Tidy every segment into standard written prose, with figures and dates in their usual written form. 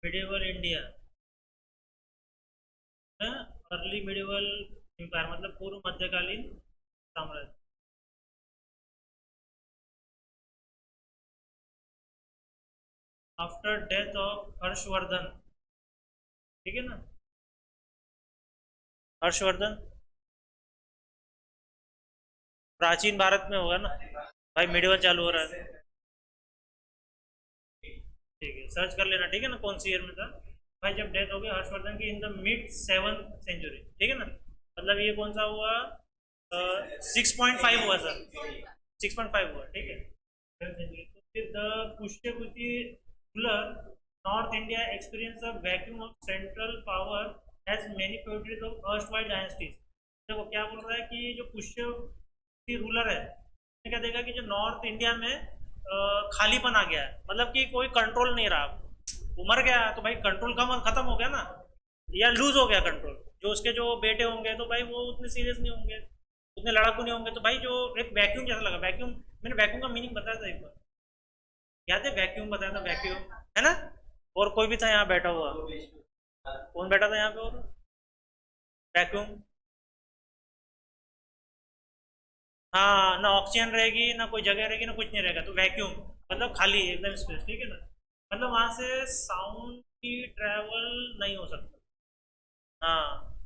Medieval India, early medieval empire मतलब पूर्व मध्यकालीन साम्राज्य। आफ्टर डेथ ऑफ हर्षवर्धन, ठीक है ना, हर्षवर्धन प्राचीन भारत में होगा ना। भाई मिडिवल चालू हो रहा है, ठीक है सर्च कर लेना, ठीक है ना, कौन सी ईयर में था। भाई जब डेथ हो गई हर्षवर्धन की in the mid 7th century, ठीक है ना, मतलब ये कौन सा हुआ, 6.5 हुआ सर, 6.5 हुआ, ठीक है। 7th सेंचुरी तो फिर the Pushyabhuti ruler north India experience a vacuum of central power has many produce of erstwhile dynasties. देखो क्या बोल रहा है कि जो पुष्यभूति रूलर है क्या देगा कि जो नॉर्थ इंडिया में खालीपन आ गया है, मतलब कि कोई कंट्रोल नहीं रहा, वो मर गया तो भाई कंट्रोल कम खत्म हो गया ना, या लूज हो गया कंट्रोल। जो उसके जो बेटे होंगे तो भाई वो उतने सीरियस नहीं होंगे, उतने लड़ाकू नहीं होंगे, तो भाई जो एक वैक्यूम जैसा लगा, वैक्यूम मैंने वैक्यूम का मीनिंग बताया था एक बार, याद है वैक्यूम बताया था, वैक्यूम है ना। और कोई भी था यहाँ बैठा हुआ, कौन बैठा था यहाँ पे और वैक्यूम, हाँ ना ऑक्सीजन रहेगी ना कोई जगह रहेगी ना कुछ नहीं रहेगा, तो वैक्यूम मतलब खाली एकदम स्पेस, ठीक है ना, मतलब वहां से साउंड की ट्रेवल नहीं हो सकता। हाँ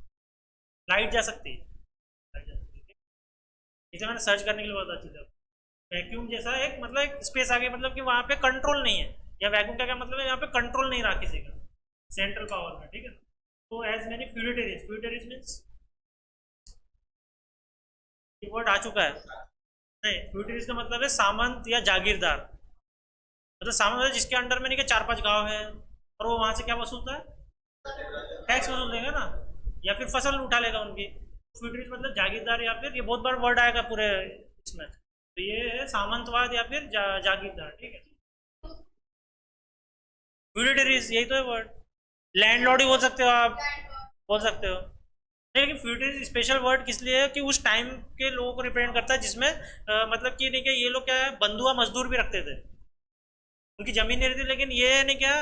लाइट जा सकती है, लाइट जा सकती है। इसे मैंने सर्च करने के लिए बहुत अच्छी था। वैक्यूम जैसा एक मतलब एक स्पेस आ गई, मतलब कि वहां पे कंट्रोल नहीं है, या वैक्यूम का क्या मतलब है, यहाँ पे कंट्रोल नहीं रहा किसी का सेंट्रल पावर में, ठीक है। तो as many feudatories, feudatories means ये वर्ड आ चुका है, नहीं फ्यूडेटरीज का मतलब है सामंत या जागीरदार, मतलब सामंत है जिसके अंडर में नहीं के 4-5 गांव है और वो वहां से क्या वसूलता है, टैक्स वसूल देगा ना, या फिर फसल उठा लेगा उनकी। फ्यूडरिस्ट मतलब जागीरदार, या फिर ये बहुत बार वर्ड आएगा पूरे इसमें, तो ये है सामंतवाद या फिर जागीरदार, ठीक है। फ्यूडरिस्ट यही तो है वर्ड, लैंडलॉर्ड ही बोल सकते हो आप, बोल सकते हो नहीं, लेकिन फ्यूडरिस्ट स्पेशल वर्ड किस लिए है कि उस टाइम के लोगों को रिप्रेजेंट करता है जिसमें मतलब कि नहीं क्या ये लोग क्या है बंधुआ मजदूर भी रखते थे, उनकी जमीन नहीं रहती लेकिन ये नहीं क्या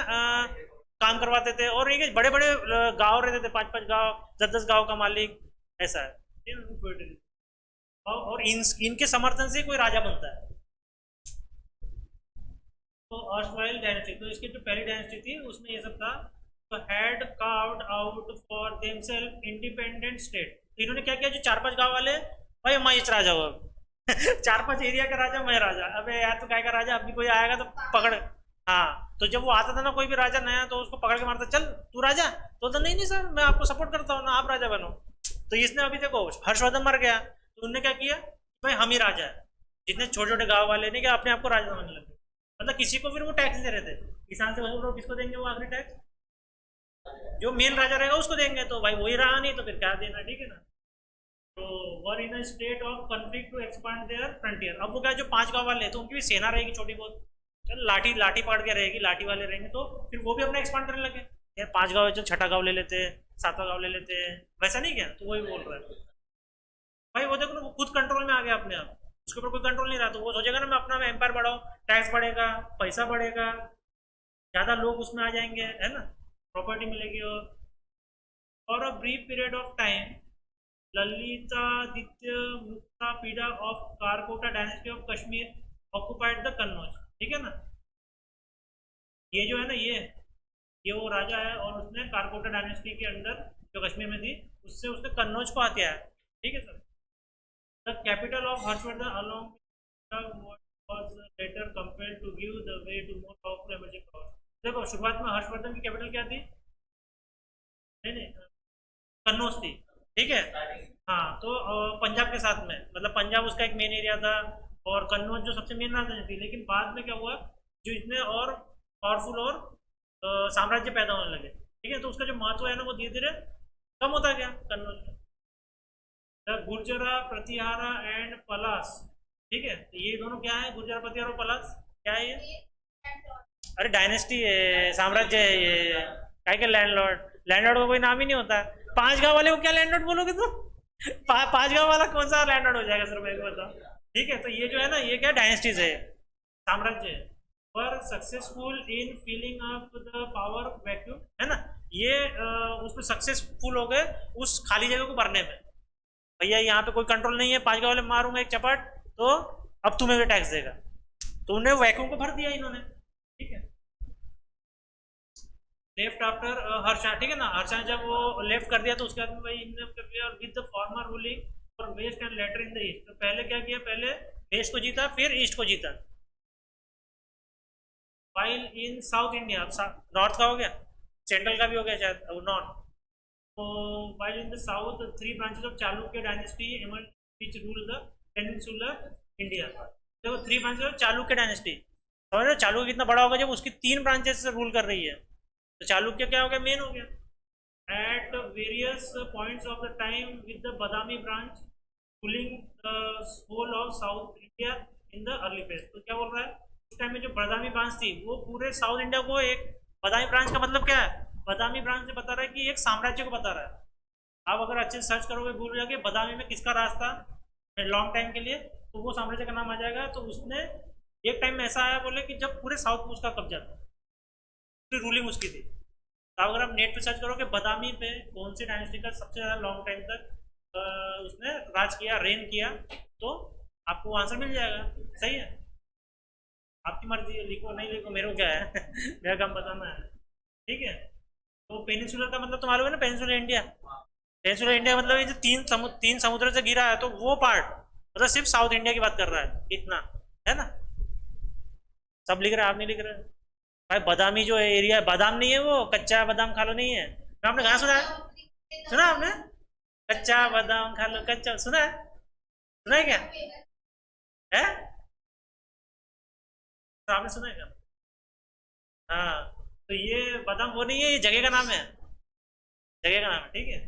काम करवाते थे, और ये बड़े बड़े गांव रहते थे, 5-5 गांव 10-10 गांव का मालिक, ऐसा है और इनके समर्थन से कोई राजा बनता है। तो अर्स्टवाइल डायनेस्टी, तो इसकी जो पहली डायनेस्टी थी उसमें ये सब था, तो had carved out for themselves independent state, तो इन्होंने क्या किया, जो 4-5 गांव वाले, भाई मैं इस राजा हूँ अब 4-5 एरिया का राजा मैं राजा, अबे यार तो क्या का राजा, अभी कोई आएगा तो पकड़, हाँ तो जब वो आता था ना कोई भी राजा नया तो उसको पकड़ के मारता, चल तू राजा, तो नहीं नहीं सर मैं आपको सपोर्ट करता हूँ ना, आप राजा बनो। तो इसने अभी देखो हर्षवर्धन मर गया तो उनने क्या किया, भाई हम ही राजा है, जितने छोटे छोटे गाँव वाले नहीं क्या अपने आप को राजा समझने लगे, मतलब किसी को फिर वो टैक्स दे रहे थे, किसान से वसूल किसको देंगे वो आखिरी टैक्स, जो मेन राजा रहेगा उसको देंगे, तो भाई वही रहा नहीं तो फिर क्या देना, ठीक है ना। तो were in state of conflict to expand their frontier, अब वो क्या जो 5 गांव वाले तो उनकी भी सेना रहेगी छोटी बहुत, चल लाठी लाठी पकड़ के रहेगी, लाठी वाले रहेंगे तो फिर वो भी अपना एक्सपांड करने लगे, यार 5 गांव है चल छठा गांव ले लेते हैं, 7वां गांव ले लेते हैं, वैसा नहीं क्या, तो वही बोल रहा है। भाई वो देखो ना वो खुद कंट्रोल में आ गया अपने आप, उसके ऊपर कोई कंट्रोल नहीं रहा, तो वो सोचेगा ना मैं अपना एम्पायर बढ़ाऊं, टैक्स बढ़ेगा, पैसा बढ़ेगा, ज्यादा लोग उसमें आ जाएंगे, है ना, प्रॉपर्टी मिलेगी। और for a brief period of time Lalitaditya Muktapida of Karkota dynasty of Kashmir occupied the Kannauj, ठीक है ना, ये जो है ना ये वो राजा है और उसने कारकोटा डायनेस्टी के अंदर जो कश्मीर में थी उससे उसने कन्नौज को हत्या है, ठीक है sir. The capital of Harshvardhan along was later compelled to give the way to more powerful emerging powers। देखो शुरुआत में हर्षवर्धन की कैपिटल क्या थी, नहीं नहीं कन्नौज थी, ठीक है। हाँ तो पंजाब के साथ में मतलब पंजाब उसका एक मेन एरिया था, और कन्नौज जो सबसे मेन राजधानी थी, लेकिन बाद में क्या हुआ, जो इतने और पावरफुल और साम्राज्य पैदा होने लगे, ठीक है, तो उसका जो महत्व है ना वो धीरे धीरे कम होता गया कन्नौज में। द गुर्जरा प्रतिहारा एंड पलास, ठीक है, तो ये दोनों क्या है, गुर्जर प्रतिहार और पलास क्या है ये, अरे डायनेस्टी है, साम्राज्य है ये, क्या के लैंडलॉर्ड, लैंडलॉर्ड का कोई नाम ही नहीं होता, 5 गांव वाले को क्या लैंडलॉर्ड बोलोगे तुम 5 गांव वाला कौन सा लैंडलॉर्ड हो जाएगा सर मेरे को बताओ, ठीक है। तो ये जो है ना ये क्या डायनेस्टीज है, साम्राज्य है, were successful in filling up the power vacuum, है ना, ये उसमें सक्सेसफुल हो गए उस खाली जगह को भरने में। भैया यहाँ पे कोई कंट्रोल नहीं है, 5 वाले मारूंगा एक चपाट तो अब तुम्हें भी टैक्स देगा, तो उन्हें वैक्यूम को भर दिया इन्होंने, ठीक है। लेफ्ट आफ्टर हर्षा, ठीक है ना, हर्षा ने जब वो लेफ्ट कर दिया तो उसके बाद में भाई इनने कर लिया, और with the former ruling for west and later in the east, तो पहले क्या किया, पहले वेस्ट को जीता फिर ईस्ट को जीता। While in south India, north का हो गया, सेंट्रल का भी हो गया शायद नॉर्थ। तो while in the south 3 branches of Chalukya dynasty emerge which rule the peninsular India. देखो 3 ब्रांचेस ऑफ चालुक्य डायनेस्टी, समझ रहे हो चालुक्य कितना बड़ा होगा जब उसकी 3 ब्रांचेस से रूल कर रही है, तो चालुक्य क्या हो गया, मेन हो गया। At various points of the time with the Badami branch ruling the whole of south India in the early phase, तो क्या बोल रहा है, उस टाइम में जो बदामी ब्रांच थी वो पूरे साउथ इंडिया को, एक बदामी ब्रांच का मतलब क्या है, बदामी ब्रांच से बता रहा है कि एक साम्राज्य को बता रहा है। आप अगर अच्छे से सर्च करोगे भूल जाके बदामी में किसका राज था लॉन्ग टाइम के लिए, तो वो साम्राज्य का नाम आ जाएगा। तो उसने एक टाइम में ऐसा आया बोले कि जब पूरे साउथ में उसका कब्जा था, पूरी रूलिंग उसकी थी। तो अगर आप नेट पे सर्च करोगे बदामी पे कौन सी डायनेस्टी का सबसे ज़्यादा लॉन्ग टाइम तक उसने राज किया, रेन किया, तो आपको आंसर मिल जाएगा। सही है, आपकी मर्जी है, लिखो नहीं लिखो मेरे को क्या है मेरा काम बताना है, ठीक है। तो पेनिनसुलर का मतलब तो मालूम है ना, पेनिनसुलर इंडिया, पेनिनसुलर इंडिया मतलब ये जो तीन समुद्र से घिरा है, तो वो पार्ट मतलब सिर्फ साउथ इंडिया की बात कर रहा है इतना, है ना। सब लिख रहे हैं, आप नहीं लिख रहे भाई। बादामी जो एरिया है, बादाम नहीं है वो, कच्चा बादाम खा लो नहीं है, तो आपने कहाँ सुना है, सुना आपने, कच्चा बादाम खा लो, कच्चा सुना है क्या है, तो आपने सुना है क्या, हाँ। तो ये बादाम वो नहीं है, ये जगह का नाम है, जगह का नाम है, ठीक है।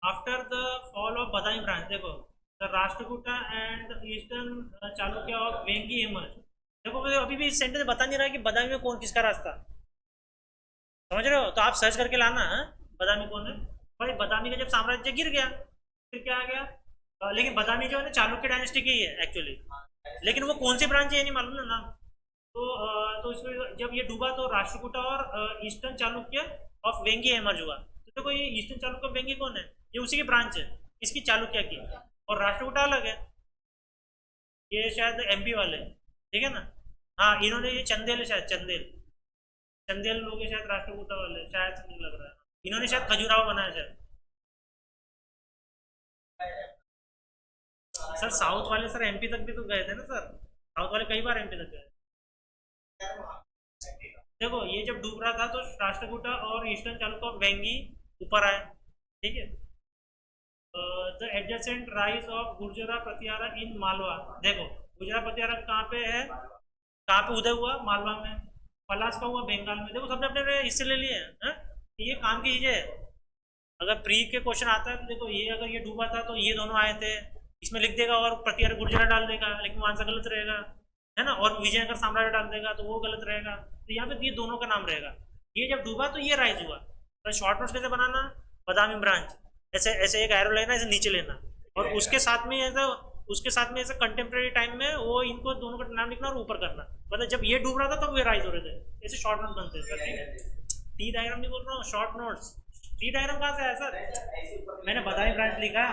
After the fall of Badami branch, देखो the Rashtrakuta and eastern Chalukya of Vengi emerge. देखो मुझे अभी भी इस सेंटेंस बता नहीं रहा कि बदामी में कौन किसका रास्ता, समझ रहे हो, तो आप सर्च करके लाना है बदामी कौन है। भाई बदामी का जब साम्राज्य गिर गया फिर क्या आ गया, लेकिन बदामी जो है ना चालुक्य डायनेस्टी की ही है एक्चुअली, लेकिन वो कौन सी ब्रांच है ये नहीं मालूम ना नाम। तो इसमें जब ये डूबा तो राष्ट्रकूटा और eastern Chalukya of Vengi emerge हुआ। तो देखो ये ईस्टर्न चालुक्य ऑफ वेंगी कौन है, ये उसी की ब्रांच है, इसकी चालुक्य की, और राष्ट्रकूटा अलग है, ये शायद एमपी वाले, ठीक है ना। हाँ इन्होंने ये चंदेल है शायद, चंदेल चंदेल लोग हैं शायद राष्ट्रकूटा वाले, शायद से मुझे लग रहा है इन्होंने शायद खजुराहो बनाया शायद। सर साउथ वाले सर एमपी तक भी तो गए थे ना सर, साउथ वाले कई बार एमपी तक गए। देखो ये जब डूब रहा था तो राष्ट्रकूटा और ईस्टर्न चालुक्य ऑफ वेंगी ऊपर आए, ठीक है। The adjacent rise of Gurjara Pratihara in Malwa, देखो गुर्जरा प्रतिहारा कहाँ पे है, कहाँ पे उदय हुआ, मालवा में। पलास का हुआ बंगाल में। देखो सबने अपने हिस्से ले लिए हैं, ये काम कीजिए। अगर प्री के क्वेश्चन आता है तो देखो ये अगर ये डूबा था तो ये दोनों आए थे, इसमें लिख देगा और प्रतिहार गुर्जरा डाल देगा, लेकिन वो आंसर गलत रहेगा, है ना। और विजयनगर साम्राज्य डाल देगा तो वो गलत रहेगा, तो यहाँ पे ये दोनों का नाम रहेगा। ये जब डूबा तो ये राइज हुआ। तो शॉर्ट नोट्स कैसे बनाना, बादामी ब्रांच, ऐसे ऐसे एक एरो लेना, ऐसे नीचे लेना, और उसके साथ में ऐसा, उसके साथ में ऐसे कंटेम्प्रेरी टाइम में वो इनको दोनों का नाम लिखना और ऊपर करना, मतलब जब ये डूब रहा था तब ये राइज हो रहे थे। ऐसे शॉर्ट नोट्स बनते हैं सर, ठीक है। टी डायग्राम नहीं बोल रहा हूँ, शॉर्ट नोट्स। टी डायग्राम कहाँ से आया सर, मैंने बादामी ब्रांच लिखा,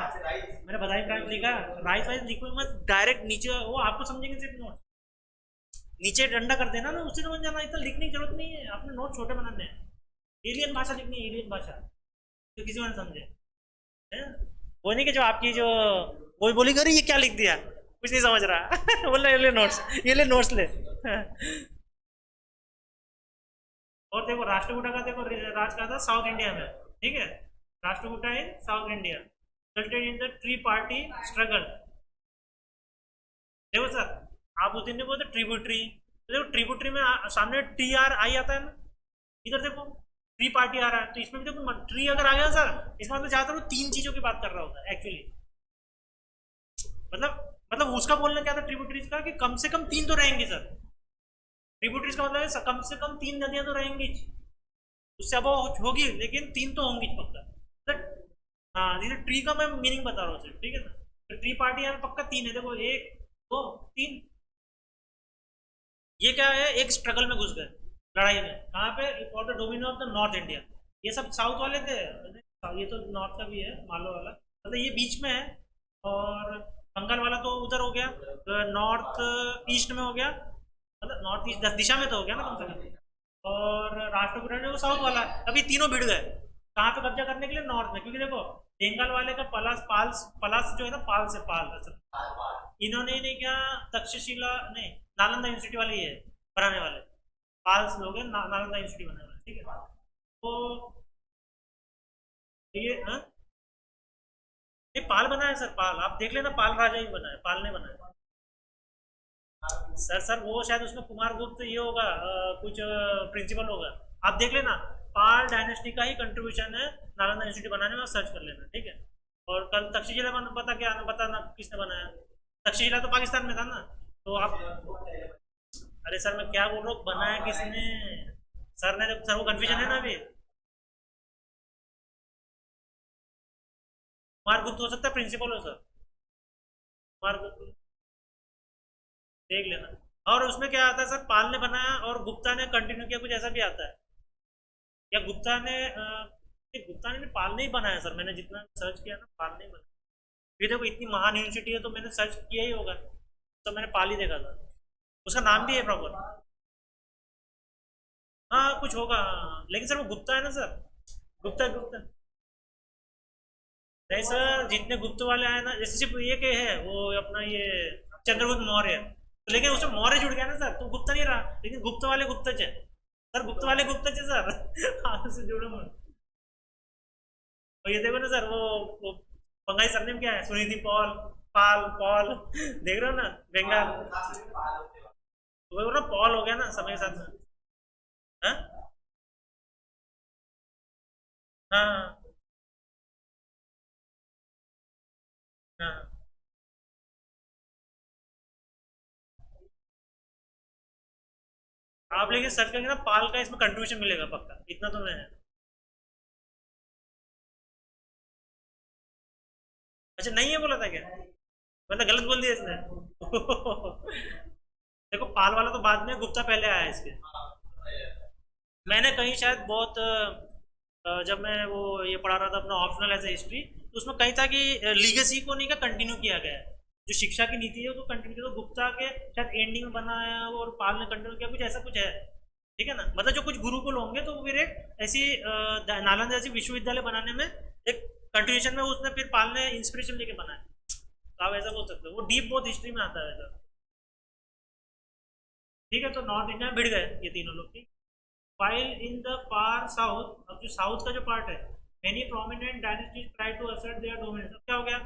मैंने बादामी ब्रांच लिखा, राइज वाइज लिखो मत, डायरेक्ट नीचे वो आपको समझेंगे सिर्फ नोट्स, नीचे डंडा कर देना ना, उससे समझ जाना, इतना लिखने की जरूरत नहीं है, आपने नोट छोटे बनाने हैं। एलियन भाषा लिखनी है, एलियन भाषा, तो किसी को ना समझे, है। वो नहीं कि जो आपकी जो वो बोली अरे ये क्या लिख दिया, कुछ नहीं समझ रहा बोल रहा ये ले नोट्स, ये ले नोट्स ले और देखो राष्ट्रकूटा का, देखो राज कहा था साउथ इंडिया में, ठीक है। Rashtrakuta in south India resulted in the tripartite struggle. देखो सर आप उस दिन ने बोलते ट्रिब्यूटरी, तो देखो ट्रिब्यूटरी में सामने टी आर आई आता है ना, इधर देखो ट्री पार्टी आ रहा है, तो इसमें भी देखो ट्री अगर आ गया सर, इसमें मतलब ज्यादातर वो 3 चीजों की बात कर रहा होता है एक्चुअली। मतलब उसका बोलना क्या था ट्रिब्यूटरीज का, कि कम से कम 3 तो रहेंगे सर। ट्रिब्यूटरीज का मतलब है कम से कम 3 नदियां तो रहेंगी, उससे अब होगी लेकिन 3 तो होंगी पक्का। तो हाँ जैसे ट्री का मैं मीनिंग बता रहा हूँ सर, ठीक है ना। तो ट्री पार्टी यहाँ पे पक्का 3 है, देखो 1 2 3, ये क्या है, एक स्ट्रगल में घुस गए, लड़ाई में, कहाँ पे, for the dominion of the north India. ये सब साउथ वाले थे, ये तो नॉर्थ का भी है, मालो वाला, मतलब ये बीच में है। और बंगाल वाला तो उधर हो गया, नॉर्थ ईस्ट में हो गया, मतलब नॉर्थ ईस्ट दिशा में तो हो गया ना कम से कम। और राष्ट्रकूट जो साउथ वाला है, अभी तीनों भिड़ गए कहाँ पे कब्जा करने के लिए, नॉर्थ में, क्योंकि देखो बंगाल वाले का पलास पाल्स पलास जो है ना, पाल से पाल असल, इन्होंने नहीं क्या, तक्षशिला नहीं, नालंदा यूनिवर्सिटी वाले ही है बनाने वाले, पाल्स लोग हैं, नालंदा यूनिवर्सिटी बनाने वाले, ठीक है। तो ये हाँ, ये पाल बना है सर, पाल आप देख लेना, पाल राजा ही बना है, पाल ने बनाया। सर वो शायद उसमें कुमार गुप्त ये होगा, कुछ प्रिंसिपल होगा, आप देख लेना। पाल डायनेस्टी का ही कंट्रीब्यूशन है नालंदा यूनिवर्सिटी बनाने में, सर्च कर लेना, ठीक है। और कल तक्षशिला पता क्या बताना किसने बनाया, तक्षशिला तो पाकिस्तान में था ना, तो आप, अरे सर मैं क्या बोल रहा हूँ, बनाया किसने, सर ने, सर वो कंफ्यूजन है ना अभी। कुमार गुप्त हो सकता है प्रिंसिपल हो सर, कुमार गुप्त, देख लेना। और उसमें क्या आता है सर, पाल ने बनाया और गुप्ता ने कंटिन्यू किया, कुछ ऐसा भी आता है, या गुप्ता ने नहीं, गुप्ता ने नहीं, पाल ने ही बनाया सर, मैंने जितना सर्च किया ना, पाल ने ही बनाया। ये देखो इतनी महान यूनिवर्सिटी है तो मैंने सर्च किया ही होगा, तो मैंने पाल ही देखा था, उसका नाम भी है प्रॉपर। हाँ कुछ होगा, हाँ, लेकिन सर वो गुप्ता है ना सर, गुप्ता गुप्ता, नहीं सर जितने गुप्त वाले आए ना, जैसे सिर्फ ये के है वो अपना ये चंद्रगुप्त मौर्य, तो लेकिन उसमें मौर्य जुड़ गया ना सर, तो गुप्ता नहीं रहा, लेकिन गुप्त वाले गुप्तच है सर, गुप्त वाले गुप्तच है सर आप से जुड़ो मत। और ये देखो ना सर, वो बंगाली सरनेम क्या है, सुनिधि पॉल, पाल पॉल देख रहे हो ना, बंगाल, तो वो ना पॉल हो गया ना समय के साथ में। हाँ हाँ हाँ, आप लेकिन सर्च करेंगे ना, पाल का इसमें कंट्रीब्यूशन मिलेगा पक्का, इतना तो मैं है। अच्छा नहीं है बोला था क्या, मतलब गलत बोल दिया इसने देखो पाल वाला तो बाद में, गुप्ता पहले आया है इसके। मैंने कहीं शायद बहुत जब मैं वो ये पढ़ा रहा था अपना ऑप्शनल एज ए हिस्ट्री, तो उसमें कहीं था कि लीगेसी को नहीं का कंटिन्यू किया गया है, जो शिक्षा की नीति है उसको कंटिन्यू किया, तो गुप्ता के शायद एंडिंग में बनाया और पाल ने कंटिन्यू किया, कुछ ऐसा कुछ है, ठीक है ना, मतलब जो कुछ गुरुकुल होंगे तो वो फिर एक ऐसी नालंदा जैसी विश्वविद्यालय बनाने में एक कंटिन्यूशन में उसने फिर पाल ने इंस्पिरेशन लेके बनाया, तो आप ऐसा बोल सकते हो, वो डीप बहुत हिस्ट्री में आता है ऐसा। ठीक है, तो नॉर्थ इंडिया में भिड़ गए ये तीनों लोग, ठीक। while in the far south, अब जो साउथ का जो पार्ट है, many prominent dynasties try to assert their dominance, अब क्या हो गया,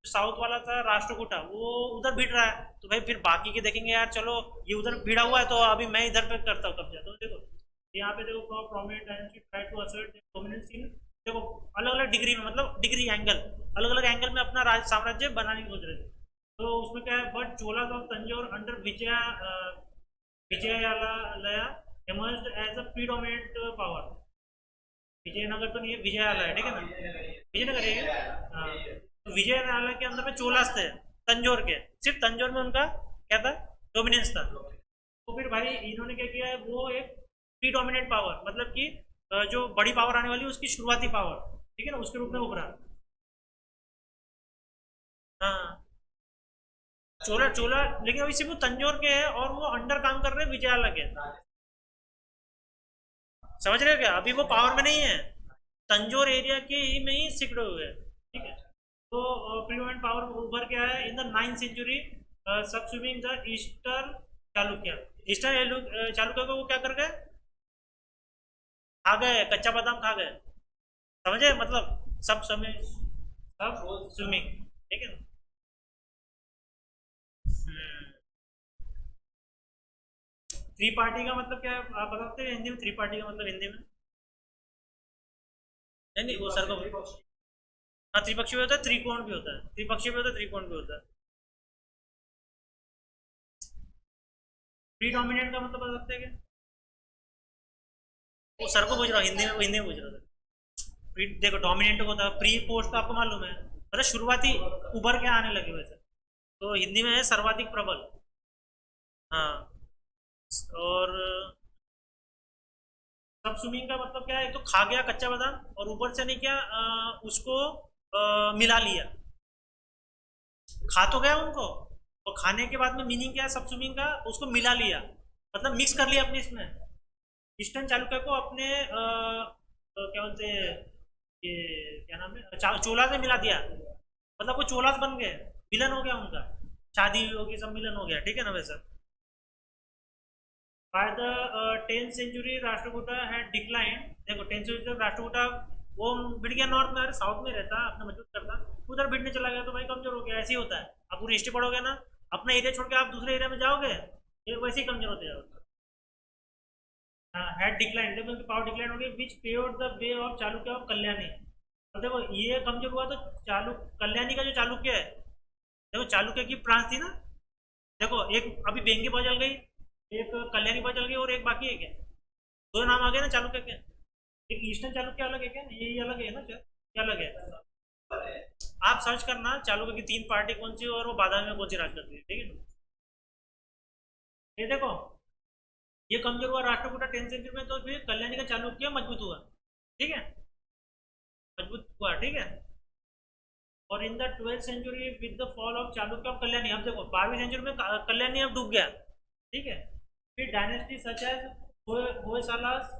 साउथ वाला था राष्ट्रकूटा, वो उधर भिड़ रहा है, तो भाई फिर बाकी के देखेंगे यार, चलो ये उधर भिड़ा हुआ है तो अभी मैं इधर पे करता हूँ कब्जा, तो देखो यहाँ पे देखो prominent dynasty try to assert their dominance in, देखो अलग अलग डिग्री में, मतलब डिग्री एंगल, अलग अलग एंगल में अपना राज साम्राज्य बनाने की सोच रहे थे। तो उसमें क्या है, but Cholas of Tanjore under Vijaya, Vijayalaya emerged as a predominant power। Vijayanagar तो नहीं है, विजयालय है, ठीक है ना, विजयनगर है ये? हाँ, तो विजयनालय के अंदर में चोलास थे, तंजौर के, सिर्फ तंजौर में उनका क्या था, डोमिनेंस था। तो फिर भाई इन्होंने क्या किया है, वो एक प्रीडोमिनेंट पावर, मतलब कि जो बड़ी पावर आने वाली है उसकी शुरुआती पावर, ठीक है ना, उसके रूप में उभरा। हाँ चोला चोला, लेकिन अभी सिर्फ वो तंजौर के है और वो अंडर काम कर रहे हैं विजयालय के, समझ रहे हो क्या, अभी वो पावर में नहीं है, तंजौर एरिया के ही में ही सिक्ड हुए हैं, ठीक है। तो प्रीडोमिनेंट पावर उभर के आया in the 9th century, subsuming the eastern Chalukya, eastern Chalukya को वो क्या कर गए, खा गए, कच्चा बादाम खा गए, समझे, मतलब सब समय, सब स्विमिंग, ठीक है ना। त्रिपाठी का मतलब क्या है, आप बता सकते हैं हिंदी में, त्रिपाठी का मतलब हिंदी में, नहीं नहीं वो सर को, हाँ त्रिपक्षी भी होता है, त्रिकोण भी होता है, त्रिपक्षी भी होता है, त्रिकोण भी होता है। प्रीडोमिनेंट का मतलब बता सकते हैं क्या, वो सर को पूछ रहा हूँ, हिंदी में, वो हिंदी में पूछ रहा था। देखो डोमिनेंट होता है, प्री पोस्ट तो आपको मालूम है, मतलब शुरुआती, उभर के आने लगे वैसे, तो हिंदी में है सर्वाधिक प्रबल, हाँ और सब स्विमिंग का मतलब क्या है, एक तो खा गया कच्चा बादाम और ऊपर से नहीं क्या उसको मिला लिया। खा तो गया उनको, और खाने के बाद में मीनिंग क्या है सब स्विमिंग का, उसको मिला लिया, मतलब मिक्स कर लिया अपने इसमें। ईस्टर्न चालुक्य को अपने क्या बोलते हैं, ये क्या नाम है, चोला से मिला दिया, मतलब वो चोलास बन गए, विलन हो गया उनका, शादी होगी सब मिलन हो गया, ठीक है ना वैसा। By the 10th century Rashtrakuta had decline. देखो 10th सेंचुरी तक राष्ट्रकूटा वो भिड़ गया नॉर्थ में, अरे साउथ में रहता अपना मजबूत करता, उधर भिड़ने चला गया तो भाई कमजोर हो गया, ऐसे ही होता है। आप पूरी हिस्ट्री पढ़ोगे ना, अपना एरिया छोड़ के आप दूसरे एरिया में जाओगे फिर वैसे ही कमजोर होते जाओगे। हैड डिक्लाइन, देखो उनकी पावर डिक्लाइन हो गई, which paved the way of Chalukya of Kalyani. अब देखो ये कमजोर हुआ तो चालु कल्याणी का जो चालुक्य है, देखो चालुक्य की ब्रांच थी ना, देखो एक अभी बेंगी बजल गई, एक कल्याणी बजल गई और एक बाकी है क्या, दो नाम आ गए ना चालुक्य के। एक ईस्टर्न चालुक्य अलग है क्या, ये अलग है ना, क्या अलग है। आप सर्च करना चालुक्य की तीन पार्टी कौन सी और वो बादामी में कौन सी राज करती है, ठीक है ना। ये देखो ये कमजोर हुआ राष्ट्रकूटा 10th सेंचुरी में, तो फिर कल्याणी का चालुक्य मजबूत हुआ, ठीक है, मजबूत हुआ, ठीक है। और in the 12th century with the fall of Chalukya of Kalyani, अब देखो 12वीं सेंचुरी में कल्याणी अब डूब गया, ठीक है। फिर डायनेस्टी सच एज होयसालास,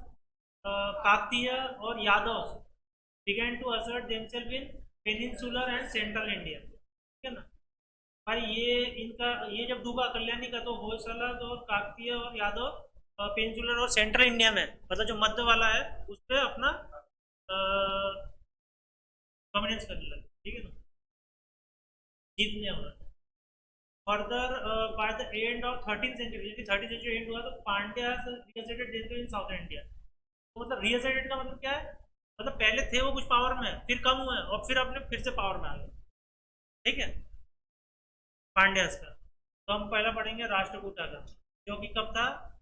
काकतीय और Yadav began to assert themselves in peninsular and central India, ठीक है ना। भाई ये इनका ये जब डूबा कल्याणी का, तो होयसला और काकतीय और यादव पेनिनसुलर और सेंट्रल इंडिया में, मतलब जो मध्य वाला है उस पर अपना डोमिनेंस करने लगे, ठीक है ना, जीत लिया उन्होंने। Further by the end of 13th century, 13th century end हुआ तो पांड्या रियसेटेड देशर इन साउथ इंडिया। तो मतलब रियसेटेड का मतलब क्या है, मतलब पहले थे वो कुछ पावर में, फिर कम हुए और फिर अपने फिर से पावर में आ गए, ठीक है, पांड्यास का। तो हम पहला पढ़ेंगे राष्ट्रकूटा का, जो कि कब था,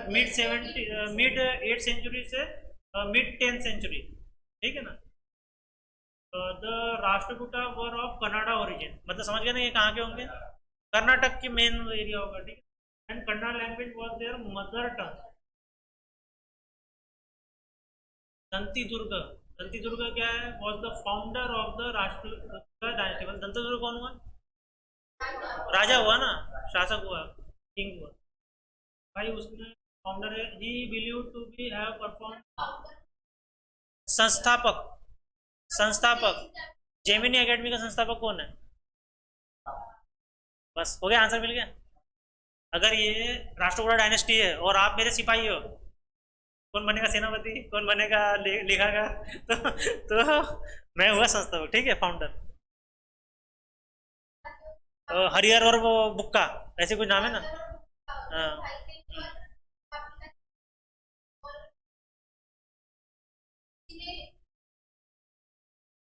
मिड 8th सेंचुरी से मिड 10th सेंचुरी, ठीक है ना। The Rashtrakuta were of Canada origin, मतलब समझ गए ना ये कहाँ के होंगे, कर्नाटक की मेन एरिया होगा, ठीक है। And Kannada language was their mother tongue. Danti Durga, Danti Durga क्या है, was the founder of the Rashtrakuta dynasty. Danti Durga कौन हुआ, राजा हुआ ना, शासक हुआ, किंग हुआ, भाई उसमें फाउंडर है। He believe to be have perform, संस्थापक, संस्थापक जेमिनी एकेडमी का संस्थापक कौन है, बस हो गया, आंसर मिल गया। अगर ये राष्ट्रकूटा डायनेस्टी है और आप मेरे सिपाही हो, कौन बनेगा सेनापति, कौन बनेगा लेखा तो मैं हुआ संस्थापक, ठीक है, फाउंडर। हरिहर और वो बुक्का, ऐसे कुछ नाम है ना। हाँ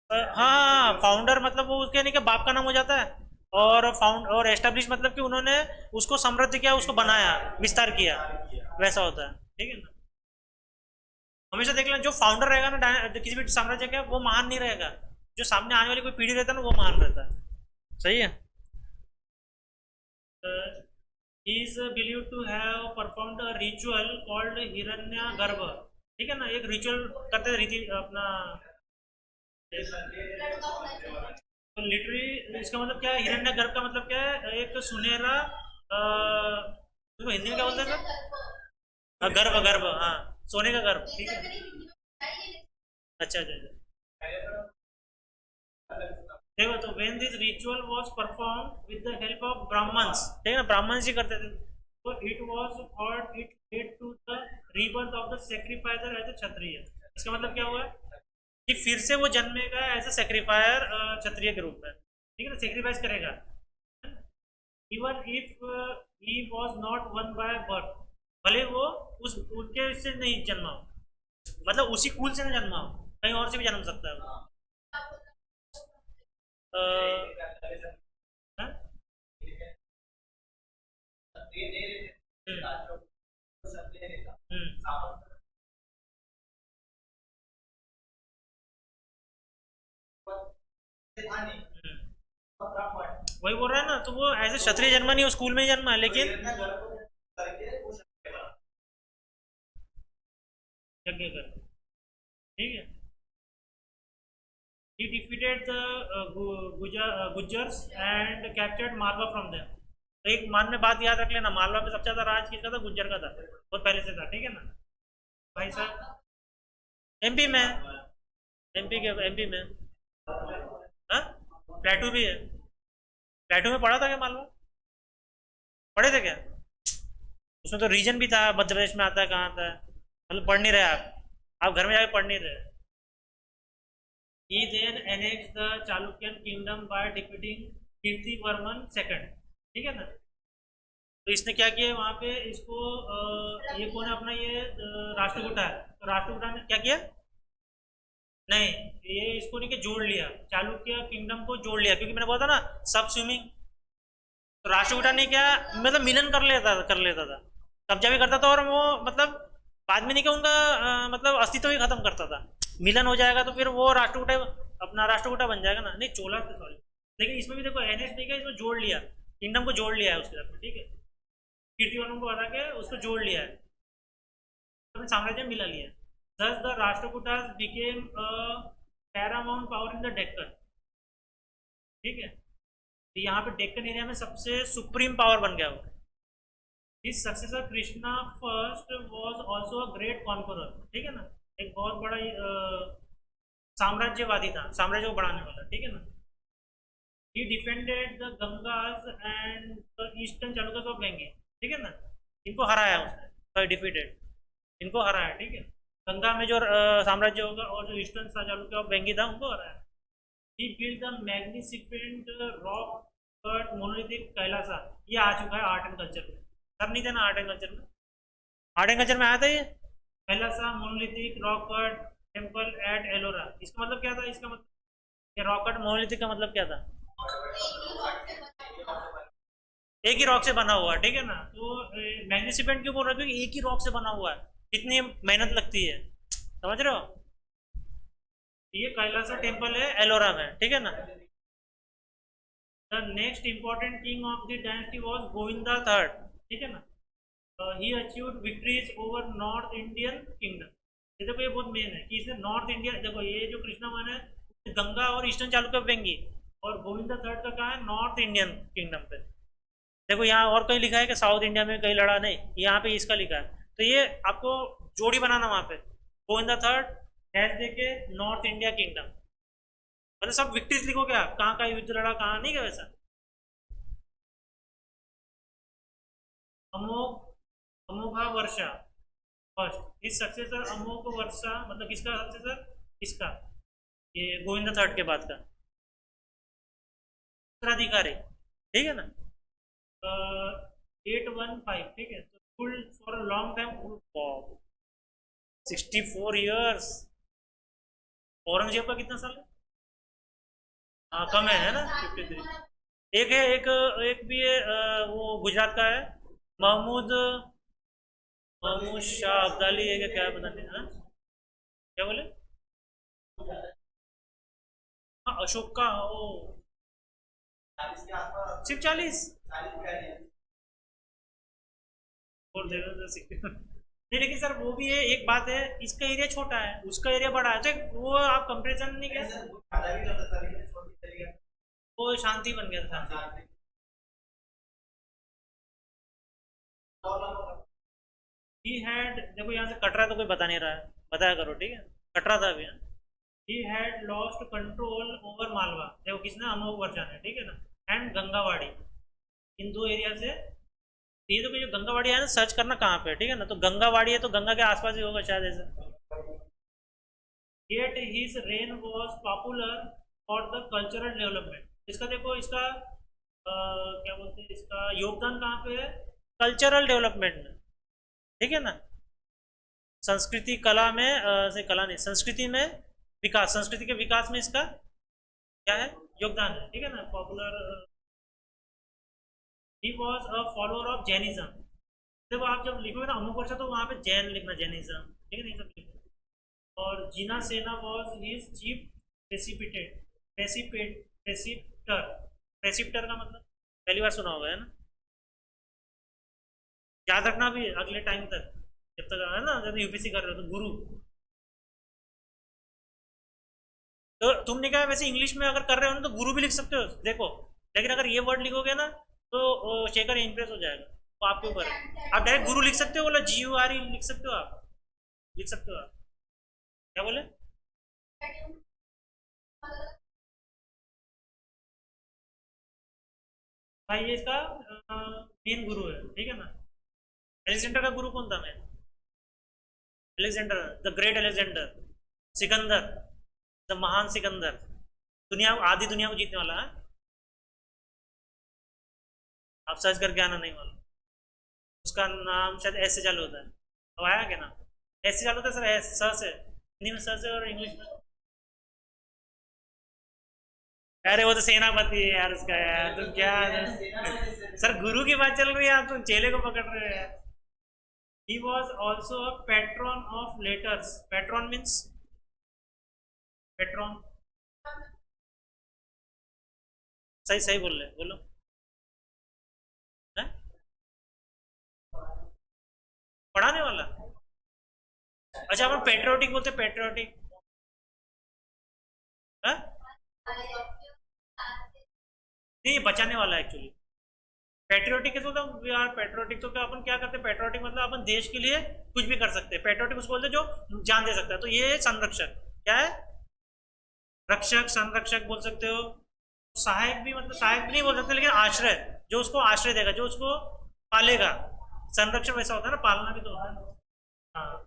हाँ, फाउंडर मतलब वो उसके नहीं कि बाप का नाम हो जाता है, और फाउंड और एस्टेब्लिश मतलब कि उन्होंने उसको समृद्ध किया, उसको बनाया, विस्तार किया, वैसा होता है, ठीक है ना। हमेशा देख लेना जो फाउंडर रहेगा ना किसी भी साम्राज्य का, वो महान नहीं रहेगा, जो सामने आने वाली कोई पीढ़ी रहता है ना वो महान रहता है, सही है। He is believe to have performed a ritual called Hiranya Garbha, ठीक है ना, एक रिचुअल करते थे रीति अपना। तो लिटरली इसका मतलब क्या है, हिरण्य गर्भ का मतलब क्या है, एक सुनहरा तो हिंदी में क्या बोलते हैं सर, गर्भ, गर्भ, हाँ, सोने का गर्भ, ठीक है। अच्छा अच्छा अच्छा, देखो तो when this ritual was perform with the help of Brahmans, ठीक है ना, ब्राह्मण ही करते थे, तो it was thought it led to the rebirth of the sacrificer as a Kshatriya. इसका मतलब क्या हुआ कि फिर से वो जन्मेगा एज अ सैक्रिफायर, क्षत्रिय के रूप में, ठीक है ना, सेक्रीफाइस करेगा, even if he was not one by birth, भले वो उस उनके से नहीं जन्मा हो, मतलब उसी कुल से नहीं जन्मा हो, कहीं और से भी जन्म सकता है वो। अ, हाँ? हम्म, हम्म, हम्म। वही बोल रहा है ना, तो वो एज ए क्षत्रिय जन्मा नहीं, वो स्कूल में ही जन्मा है, लेकिन नंगे करके, ठीक है। He defeated the Gujars and captured Malwa from them. तो एक मान में बात याद रख लेना, मालवा पे सबसे ज्यादा राज किसका था? गुज्जर का था, बहुत पहले से था, ठीक है ना भाई साहब। एमपी में, एमपी में, हाँ, प्लेटू भी है। प्लेटू में पढ़ा था क्या मालवा? पढ़े थे क्या? उसमें तो रीजन भी था, मध्य प्रदेश में आता है, कहाँ आता है, मतलब पढ़ नहीं रहे आप घर में जाके पढ़ नहीं रहे। He then annexed the Chalukyan kingdom by defeating Kirtivarman second, ठीक है ना। तो इसने क्या किया वहां पे, इसको ये कौन है अपना, ये राष्ट्रकूटा है, तो राष्ट्रकूटा ने क्या किया, नहीं, ये इसको नहीं कि जोड़ लिया, चालुक्य किंगडम को जोड़ लिया, क्योंकि मैंने बोला था ना सब स्विमिंग। तो राष्ट्रकूटा ने क्या, मतलब मिलन कर लेता था, कब्जा भी करता था, और वो मतलब बाद में नहीं कि उनका मतलब अस्तित्व ही खत्म करता था। मिलन हो जाएगा तो फिर वो राष्ट्रकूटा, अपना राष्ट्रकूटा बन जाएगा ना, नहीं चोला से, सॉरी। लेकिन इसमें भी देखो एनएस नहीं किया, इसमें जोड़ लिया, किंगडम को जोड़ लिया है उसके साथ में, ठीक है। कीर्तिवर्मन को हटा के उसको जोड़ लिया है, तो साम्राज्य मिला लिया। Thus the Rashtrakutas became a paramount power in the Deccan, ठीक है। तो यहाँ पे डेक्कन एरिया में सबसे सुप्रीम पावर बन गया वो। His successor Krishna first was also a great conqueror, ठीक है ना, एक बहुत बड़ा साम्राज्यवादी था, साम्राज्य को बढ़ाने वाला, ठीक है ना। He defended the Gangas and the eastern Chalukyas of Bengi, ठीक है ना, इनको हराया उसने, डिफीटेड, इनको हराया, ठीक है। गंगा में जो साम्राज्य होगा और जो ईस्टर्न चालुक्य ऑफ बेंगी था उनको हराया। He built the magnificent rock cut monolithic Kailasa, ये आ चुका है आर्ट एंड कल्चर में, सब नहीं थे ना आर्ट एंड कल्चर में, आर्ट एंड कल्चर में आया था ये Kailasa monolithic rock cut temple at Ellora. इसका मतलब क्या था, इसका मतलब ये रॉक कट मोनोलिथिक का मतलब क्या था, एक ही रॉक से बना हुआ है, ठीक है ना। तो मैग्निफिसेंट क्यों बोल रहे हो, एक ही रॉक से बना हुआ है, कितनी मेहनत लगती है, समझ रहे हो। ये कैलासा टेम्पल है एलोरा में, ठीक है ना। The next important king of the dynasty was Govinda third, ठीक है ना। He achieved victories over north Indian kingdom. ये देखो ये बहुत मेन है कि इसने नॉर्थ इंडिया, देखो ये जो कृष्णा वन है गंगा और ईस्टर्न चालुक्य बेंगी, और गोविंदा थर्ड का कहा है नॉर्थ इंडियन किंगडम पे। देखो यहाँ और कहीं लिखा है कि साउथ इंडिया में कहीं लड़ा, नहीं यहाँ पे इसका लिखा है, तो ये आपको जोड़ी बनाना वहां पे, गोविंदा थर्ड हैज देके नॉर्थ इंडिया किंगडम, मतलब सब विक्ट्रीज लिखो, क्या कहाँ का युद्ध लड़ा, कहाँ नहीं, क्या वैसा। अमोघ, अमोघा वर्षा फर्स्ट, इस सक्सेसर अमोघ वर्षा, मतलब किसका सक्सेसर, इसका, ये गोविंदा थर्ड के बाद का उत्तराधिकारी, ठीक है ना। 815, ठीक है। तो full for a long time, 64 years. Aurangzeb का कितना साल है, हाँ कम है ना, 53। एक है, एक भी है, वो गुजरात का है, महमूद, महमूद शाह अब्दाली है, क्या पता नहीं, हाँ क्या बोले, हाँ अशोक का, ओ सिर्फ 40, और नहीं, लेकिन सर वो भी है, एक बात है, इसका एरिया छोटा है उसका एरिया बड़ा है, तो वो आप कंपैरिजन नहीं कर सकते, वो शांति बन गया था, शांति। ही हैड, देखो यहाँ से कट रहा है तो कोई बता नहीं रहा है, बताया करो, ठीक है, कट रहा था अभी। He had lost control over Malwa, देखो किसने, अमोघ वर्षा ने, ठीक है ना, एंड गंगावाड़ी, इन दो एरिया से। ये तो जो गंगावाड़ी है ना, सर्च करना कहाँ पे, ठीक है ना, तो गंगावाड़ी है तो गंगा के आसपास ही होगा शायद ऐसा। Yet his reign was popular for the cultural development, इसका देखो, इसका क्या बोलते हैं, इसका योगदान कहाँ पे है, कल्चरल डेवलपमेंट में, ठीक है ना। संस्कृति कला में से कला नहीं, संस्कृति में विकास, संस्कृति के विकास में इसका क्या है, योगदान है, ठीक है ना। Popular, he was a follower of Jainism. देखो आप जब लिखोगे ना अमुक वर्षा, तो वहाँ पे जैन लिखना, जैनिज्म, ठीक है ना, सब लिखना। और जीना सेना वॉज हिज चीफ प्रेसिपिटेट, प्रेसिप्टर, प्रेसिप्टर का मतलब पहली बार सुना होगा, है ना, याद रखना भी अगले टाइम तक, जब तक है ना, जब यूपीसी कर रहे हो तो गुरु, तो तुमने कहा वैसे इंग्लिश में अगर कर रहे हो ना तो गुरु भी लिख सकते हो देखो, लेकिन अगर ये वर्ड लिखोगे ना तो शेखर इम्प्रेस हो जाएगा, तो आपके ऊपर है। आप डायरेक्ट गुरु लिख सकते हो, बोला GURE लिख सकते हो, आप लिख सकते हो आप। क्या बोले? भाई ये इसका मेन गुरु है, ठीक है ना। एलेक्जेंडर का गुरु कौन था मैं? Alexander the great Alexander, Sikandar, the महान सिकंदर, दुनिया, आधी दुनिया को जीतने वाला है। आप सर्च करके आना, नहीं वाला। उसका नाम शायद ऐसे से चालू होता है। अब आया क्या नाम? ऐसे चालू होता है सर, ऐसे स से, हिंदी में स से और इंग्लिश में। अरे वो तो सेनापति है यार उसका, यार तुम क्या। सर गुरु की बात चल रही है, आप तुम चेले को पकड़ रहे हो यार। He was also a patron of letters. Patron means, patron, सही सही बोल रहे, बोलो। है? पढ़ाने वाला? अच्छा, अपन पेट्रियोटिक बोलते, पेट्रियोटिक। नहीं, ये बचाने वाला है एक्चुअली। पेट्रियोटिक है तो वी आर पेट्रियोटिक, तो क्या अपन क्या करते हैं, पेट्रियोटिक मतलब अपन देश के लिए कुछ भी कर सकते हैं। पेट्रियोटिक उसको बोलते हैं जो जान दे सकता है, तो ये संरक्षक क्या है? रक्षक, संरक्षक बोल सकते हो। सहायक भी, मतलब सहायक भी नहीं बोल सकते, लेकिन आश्रय, जो उसको आश्रय देगा, जो उसको पालेगा। संरक्षण वैसा होता है ना, पालना भी तो होता है। हाँ।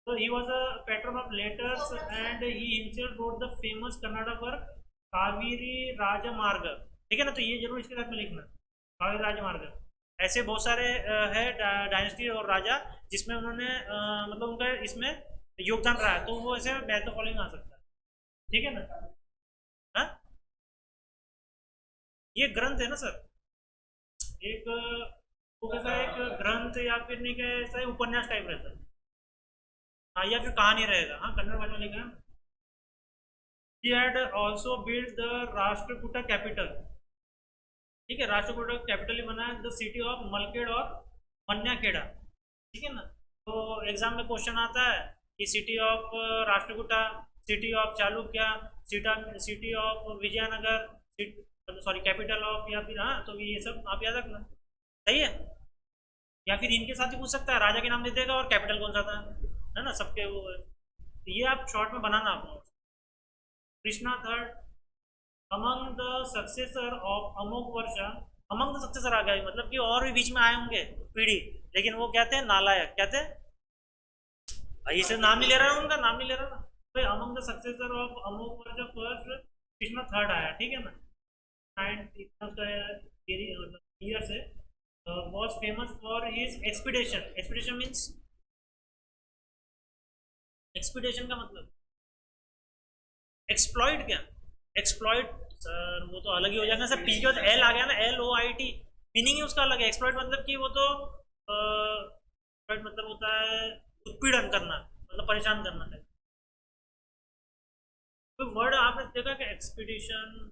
तो he was a pattern of letters and he himself road the famous Kannada work Kaveri राजमार्ग। ठीक है ना, तो ये जरूर इसके साथ में लिखना, कावेरी राजमार्ग। ऐसे बहुत सारे है डायनेस्टी और राजा जिसमें उन्होंने मतलब उनका इसमें योगदान रहा है, तो वो ऐसे बैच द फॉलोइंग आ सकता है। ठीक है ना। हाँ, ये ग्रंथ है ना सर, एक वो कैसा है, एक ग्रंथ या फिर नहीं क्या, ऐसा है उपन्यास टाइप रहता है। हाँ, या फिर कहानी रहेगा, हाँ कन्नड़ भाषा में लिखा है। He had also built the Rashtrakuta capital. ठीक है, राष्ट्रकूटा कैपिटल ही बना है द सिटी ऑफ मलकेड और मन्याखेड़ा। ठीक है ना। तो एग्जाम में क्वेश्चन आता है कि city of Rashtrakuta, city of Chalukya, city of Vijayanagar, sorry capital of, या फिर हाँ, तो ये सब आप याद रखना। सही है। या फिर इनके साथ ही पूछ सकता है, राजा के नाम दे देगा और कैपिटल कौन सा था, है ना, सबके वो है। तो ये आप शॉर्ट में बनाना आप। Krishna third among the successor of Amogha Varsha. Among the successor आ गया, मतलब कि और भी बीच में आए होंगे पीढ़ी, लेकिन वो क्या थे, नालायक क्या थे। भाई इसे नाम नहीं ले रहा है, उनका नाम नहीं ले रहा ना। तो among the successor of Amogha Varsha first Krishna third आया, ठीक है ना। एंड ईयर से was famous for his expedition। expedition means, expedition का मतलब एक्सप्लॉइट क्या, एक्सप्लॉइट सर वो तो अलग ही हो जाएगा सर, पी के बाद एल आ गया ना, LOIT, मीनिंग ही उसका अलग है। एक्सप्लॉइट मतलब कि वो तो exploit मतलब होता है उत्पीड़न करना, मतलब परेशान करना है। कोई वर्ड आपने देखा कि एक्सपीडिशन,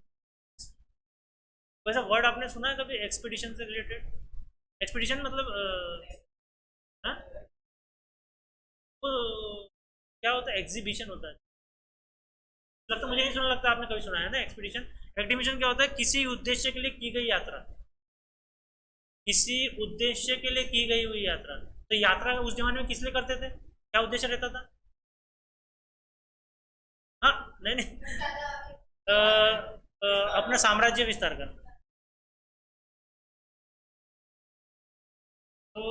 वैसा वर्ड आपने सुना है कभी एक्सपीडिशन से रिलेटेड? एक्सपीडिशन मतलब हाँ? वो क्या होता है, एग्जीबिशन होता है। लगता मुझे नहीं सुना, लगता आपने कभी सुना है ना एक्सपीडिशन। एक्टिविशन क्या होता है, किसी उद्देश्य के लिए की गई यात्रा, किसी उद्देश्य के लिए की गई हुई यात्रा। तो यात्रा उस जमाने में किस लिए करते थे, क्या उद्देश्य रहता था? हाँ, नहीं नहीं, अपना साम्राज्य विस्तार करना। तो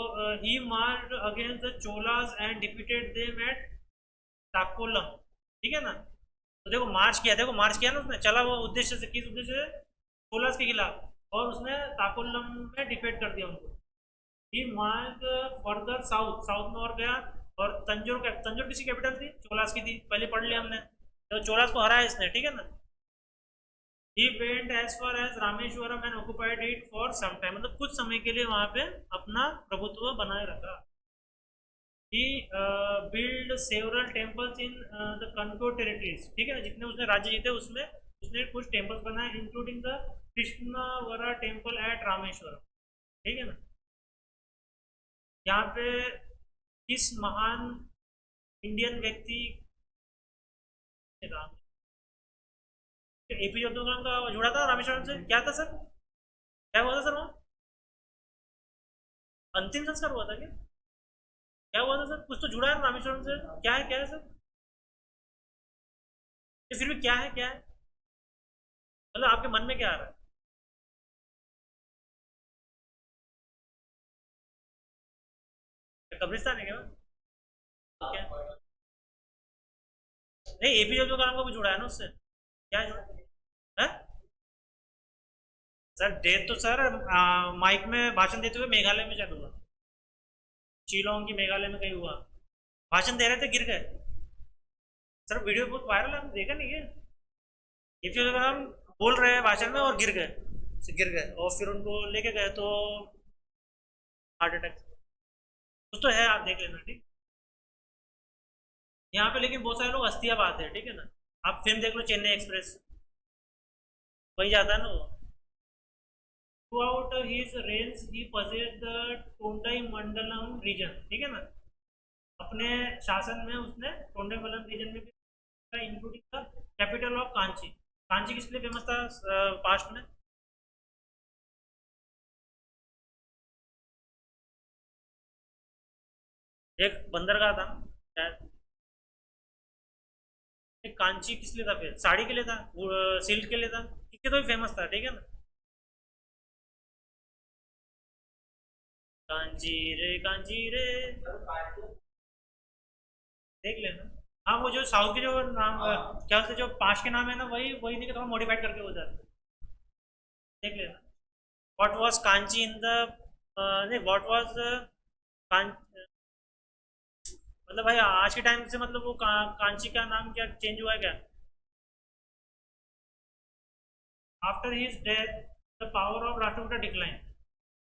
he march against the Cholas and defeated them at Takkolam. ठीक है ना। तो देखो मार्च किया, देखो मार्च किया ना उसने, चला वो उद्देश्य से, किस उद्देश्य से, चोलास के खिलाफ, और उसने ताकोलम में डिफेट कर दिया उनको। ही मार्च फर्दर साउथ, साउथ में और गया, और तंजोर, तंजोर किसी कैपिटल थी, चोलास की थी, पहले पढ़ लिया हमने। तो चोलास को हराया इसने, ठीक है ना। He went as far as Rameswaram and occupied it for some time, मतलब कुछ समय के लिए वहां पे अपना प्रभुत्व बनाए रखा। He build several temples in the conquered territories. ठीक है ना, जितने उसने राज्य जीते उसमें उसने कुछ टेम्पल्स बनाए, including the Krishneshwara temple at Rameshwaram. ठीक है ना। यहाँ पे किस महान इंडियन व्यक्ति, राम, एपीजे अब्दुल कलाम का जुड़ा था रामेश्वरम से, क्या था सर, क्या हुआ था सर वहाँ? अंतिम संस्कार हुआ था क्या? क्या हुआ था सर? कुछ तो जुड़ा है रामेश्वरम से, क्या है सर? ये फिर भी क्या है मतलब आपके मन में क्या आ रहा है? कब्रिस्तान है क्या? क्या? नहीं, एपीजे अब्दुल कलाम का भी जुड़ा है ना उससे, क्या जुड़ा है? सर डेथ तो सर माइक में भाषण देते हुए मेघालय में चल हुआ, शिलोंग की मेघालय में कहीं हुआ, भाषण दे रहे थे गिर गए। सर वीडियो बहुत वायरल है, आपने देखा नहीं है? ये फिर हम बोल रहे हैं भाषण में और गिर गए और फिर उनको लेके गए तो हार्ट अटैक, कुछ तो है, आप देख लेना ठीक। यहाँ पे लेकिन बहुत सारे लोग अस्थियां पाते हैं, ठीक है ना। आप फिल्म देख लो चेन्नई एक्सप्रेस, वही जाता है ना वो। Throughout his reigns, he possessed the Tondai Mandalam region, ठीक है ना। अपने शासन में उसने टोंडई मंडलम रीजन में भी, including the capital of Kanchi. Kanchi किस लिए फेमस था पास्ट में? एक बंदरगाह था शायद। एक कांची किस लिए था फिर? साड़ी के लिए था, सिल्क के लिए था, किसके तो फेमस था, ठीक है ना। कांची रे देख लेना। हाँ वो जो साउथ के जो नाम क्या होते जो पास्ट के नाम है ना, वही वही नहीं, थोड़ा मॉडिफाइड करके हो जाते हैं, देख लेना। What was Kanchi in the, नहीं व्हाट वाज मतलब भाई आज के टाइम से मतलब वो कांची का नाम क्या चेंज हुआ है क्या? After his death the power of Rashtrakuta decline.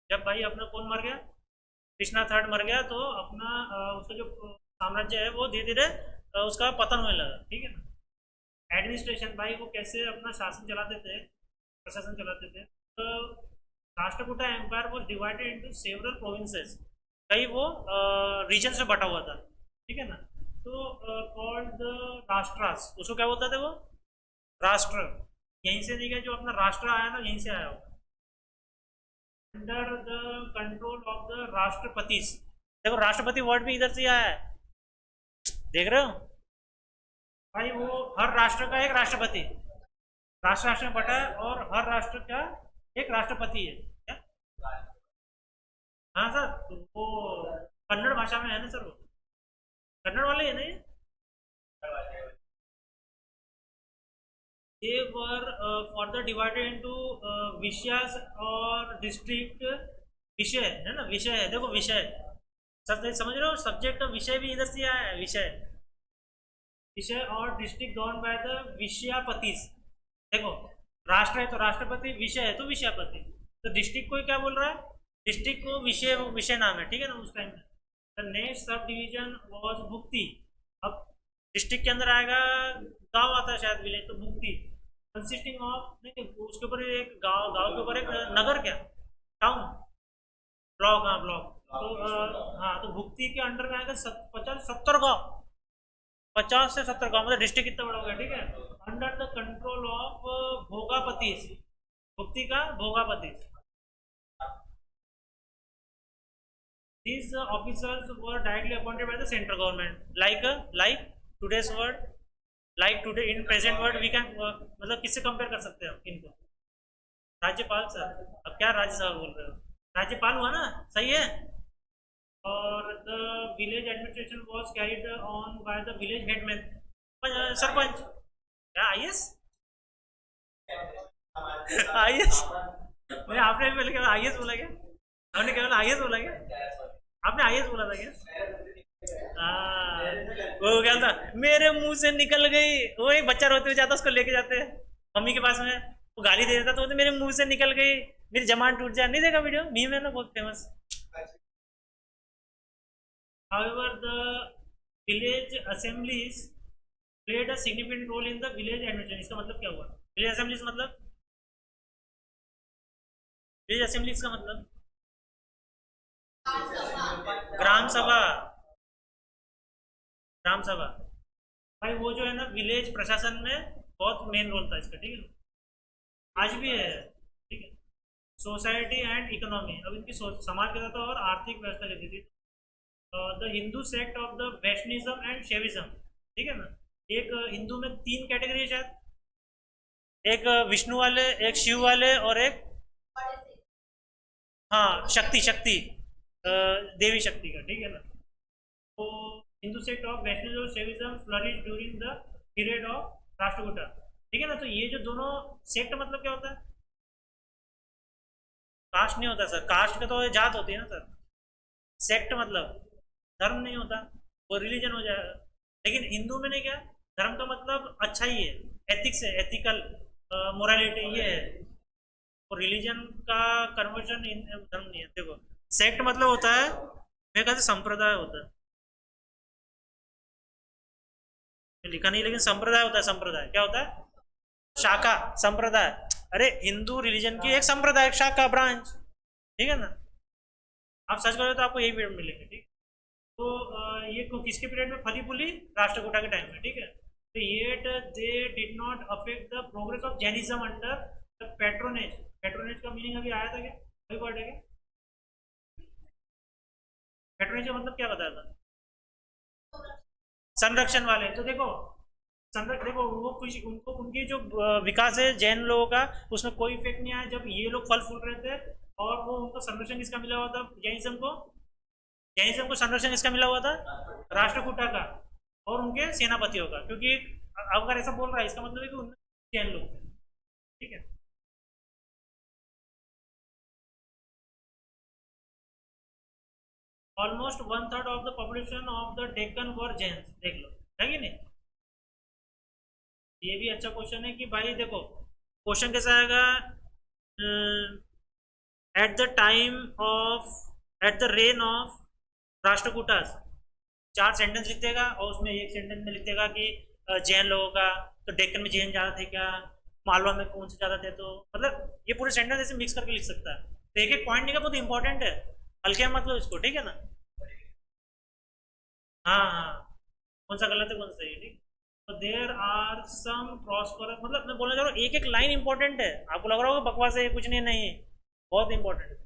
जब भाई अपना कौन मर गया, कृष्णा थर्ड मर गया, तो अपना उसका जो साम्राज्य है वो धीरे धीरे उसका पतन होने लगा, ठीक है ना। एडमिनिस्ट्रेशन, भाई वो कैसे अपना शासन चलाते थे, प्रशासन चलाते थे, तो Rashtrakuta empire was divided into several provinces, कई वो रीजन में बटा हुआ था, ठीक है ना। तो कॉल्ड द राष्ट्रास, उसको क्या बोलते थे वो? राष्ट्र। यहीं से नहीं गया, जो अपना राष्ट्र आया ना यहीं से आया होगा। Under the control of the राष्ट्रपति। देखो राष्ट्रपति वर्ड भी इधर से आया है, देख रहे हो भाई। वो हर राष्ट्र का एक राष्ट्रपति, राष्ट्र राष्ट्र में बटा है और हर राष्ट्र का एक राष्ट्रपति है क्या? हाँ सर, तो वो कन्नड़ भाषा में है ना सर, वो कन्नड़ वाले है ना ये। they were further divided into विषयास और डिस्ट्रिक्ट। विषय है ना, विषय है, देखो विषय, सब समझ रहे हो, सब्जेक्ट का विषय भी इधर से आया है, विषय। विषय और डिस्ट्रिक्ट गवर्न बाय द विषयापति। देखो राष्ट्र है तो राष्ट्रपति, विषय है तो विषयापति, तो डिस्ट्रिक्ट को क्या बोल रहा है? डिस्ट्रिक्ट को विषय, विषय नाम है, ठीक है ना उस टाइम में। The next subdivision was bhukti. अब डिस्ट्रिक्ट के अंदर आएगा, गांव आता है शायद, विलेज, तो भुक्ति कंसिस्टिंग ऑफ, नहीं उसके ऊपर एक गांव, गांव के ऊपर एक नगर, क्या टाउन, ब्लॉक, हाँ ब्लॉक। तो हाँ तो भुक्ति के अंडर में आएगा 50 70 गाँव, 50 से 70 गाँव, मतलब डिस्ट्रिक्ट कितना बड़ा हो गया, ठीक है। अंडर द कंट्रोल ऑफ भोगापति, भुक्ति का भोगापति। These officers were directly appointed by the central government, like today's word, like today in present word we can मतलब किससे कंपेयर कर सकते हैं हम इनको? राज्यपाल सर। अब क्या राज्यसभा बोल रहे हो, राज्यपाल हुआ ना, सही है। और the village administration was carried on by the village headman, sarpanch. क्या आईएएस? आईएएस? मैं आपने पहले क्या आईएएस बोला क्या? हमने केवल आईएएस बोला क्या? आपने आईएएस बोला था क्या? हाँ, वो क्या था, मेरे मुंह से निकल गई, वो एक बच्चा रोते हुए जाता, उसको लेके जाते हैं मम्मी के पास में, वो गाली दे देता, तो बोलते मेरे मुंह से निकल गई, मेरी जबान टूट जाए, नहीं देखा वीडियो, मीम है ना बहुत famous. However, the village assemblies played a significant role in the village administration। इसका मतलब क्या हुआ? विलेज असेंबलीज मतलब, विलेज असेंबलीज का मतलब ग्राम सभा, ग्राम सभा। भाई वो जो है ना विलेज प्रशासन में बहुत मेन रोल था इसका, ठीक है। आज भी है, ठीक है। सोसाइटी एंड इकोनॉमी, अब इनकी समाज कहता था और आर्थिक व्यवस्था कहती थी। The Hindu sect of the Vaishnavism and Shaivism, ठीक है ना। एक हिंदू में तीन कैटेगरी है शायद, एक विष्णु वाले, एक शिव वाले, और एक, हाँ, शक्ति शक्ति, देवी शक्ति का, ठीक है ना। तो Hindu sect of Vaishnav Shaivism flourish during the period of Rashtrakuta, ठीक है ना। तो ये जो दोनों सेक्ट मतलब क्या होता है, कास्ट नहीं होता सर, कास्ट का तो जात होती है ना सर। सेक्ट मतलब धर्म नहीं होता, वो रिलीजन हो जाएगा। लेकिन हिंदू में नहीं, क्या धर्म का मतलब अच्छा ही है, एथिक्स है, एथिकल मोरालिटी ये है। और रिलीजन का कन्वर्जन धर्म नहीं है। देखो, सेक्ट मतलब होता है, मेरे ख्याल से संप्रदाय होता है, लिखा नहीं, लेकिन संप्रदाय होता है। संप्रदाय क्या होता है, शाखा, संप्रदाय। अरे हिंदू रिलीजन की एक संप्रदाय, शाखा, ब्रांच, ठीक है ना। आप सर्च करोगे तो आपको यही पीरियड मिलेंगे, ठीक। तो ये किसके पीरियड में, फली फूली राष्ट्रकूटा के टाइम में, ठीक है। तो yet they did not affect the progress of Jainism under the patronage. Patronage का मीनिंग अभी आया था क्या, वही वर्ड है क्या? पैट्रोनेज का मतलब क्या बताया था, संरक्षण वाले। तो देखो, संरक्षण, देखो वो कुछ उनको, उनकी जो विकास है जैन लोगों का, उसमें कोई इफेक्ट नहीं आया जब ये लोग फल फूल रहे थे। और वो उनको संरक्षण किसका मिला हुआ था, जैनिज्म को, जैनिज्म को संरक्षण किसका मिला हुआ था, राष्ट्रकूटा का और उनके सेनापतियों का। क्योंकि अगर ऐसा बोल रहा है, इसका मतलब है कि उनमें जैन लोग थे, ठीक है। Almost one third of the population of the Deccan were Jains, देख लो, है कि नहीं। ये भी अच्छा क्वेश्चन है कि भाई देखो, क्वेश्चन कैसा आएगा, at the time of, at the rain of Rashtrakutas, चार सेंटेंस लिख देगा और उसमें एक सेंटेंस में लिख देगा कि जैन लोगों का, तो डेक्कन में जैन ज़्यादा थे क्या, मालवा में कौन से ज़्यादा थे, तो मतलब ये पूरे सेंटेंस ऐसे मिक्स करके लिख सकता है। तो एक एक पॉइंट नहीं का बहुत इंपॉर्टेंट है, हल्के में मतलब इसको, ठीक है ना। हाँ हाँ, कौन सा गलत है कौन सा सही है, ठीक। तो देर आर सम प्रॉस्पर, मतलब मैं बोलना चाह रहा हूँ एक एक लाइन इंपॉर्टेंट है। आपको लग रहा होगा बकवास है, कुछ नहीं, नहीं बहुत इंपॉर्टेंट है।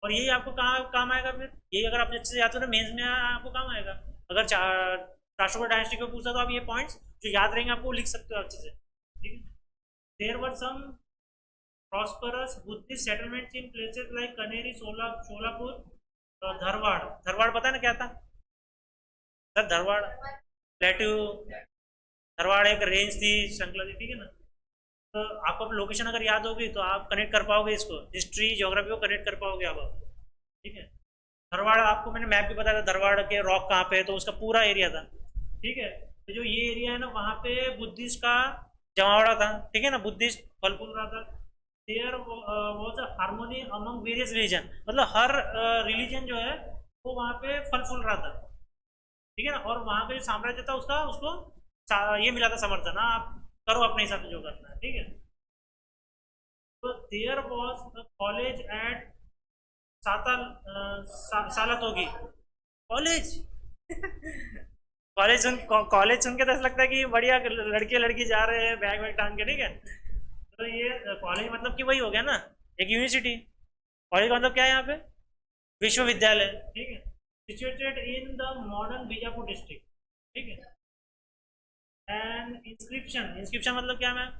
और यही आपको कहाँ काम आएगा फिर, यही अगर आप अच्छे से याद करें मेंस में आपको काम आएगा। अगर राष्ट्रकूट डायनेस्टी को पूछा तो आप ये पॉइंट्स जो याद रहेंगे आपको लिख सकते हो अच्छे से, ठीक है। There were some prosperous Buddhist settlements in places like Kanheri, Sholapur, Dharwar. Dharwar पता है ना क्या था सर, धरवाड़ प्लेट्यू, धरवाड़ एक रेंज थी, श्रृंखला थी, ठीक है ना। तो आपको लोकेशन अगर याद होगी तो आप कनेक्ट कर पाओगे इसको, हिस्ट्री ज्योग्राफी को कनेक्ट कर पाओगे आप, ठीक है। धरवाड़ आपको मैंने मैप भी बताया था, धरवाड़ के रॉक कहाँ पे है, तो उसका पूरा एरिया था, ठीक है। तो जो ये एरिया है ना, वहाँ पे बुद्धिस्ट का जमावड़ा था, ठीक है ना, बुद्धिस्ट फल फूल रहा था। There was a harmony among various religion, मतलब हर रिलीजन जो है वो वहाँ पे फल फूल रहा था, ठीक है ना। और वहाँ का जो साम्राज्य था उसका, उसको ये मिला था समर्थन, हाँ आप करो अपने हिसाब से जो करना है, ठीक है। तो there was a college at साताल, सालातोगी कॉलेज। कॉलेज सुन, कॉलेज सुन के तो ऐसा लगता है कि बढ़िया लड़के लड़की जा रहे हैं बैग वैग टांग के, ठीक है। तो ये कॉलेज मतलब कि वही हो गया ना, एक यूनिवर्सिटी। कॉलेज का मतलब क्या है यहाँ पे, विश्वविद्यालय, ठीक है। Situated in the modern Bijapur district, ठीक है। एंड इंस्क्रिप्शन, इंस्क्रिप्शन मतलब क्या मैम,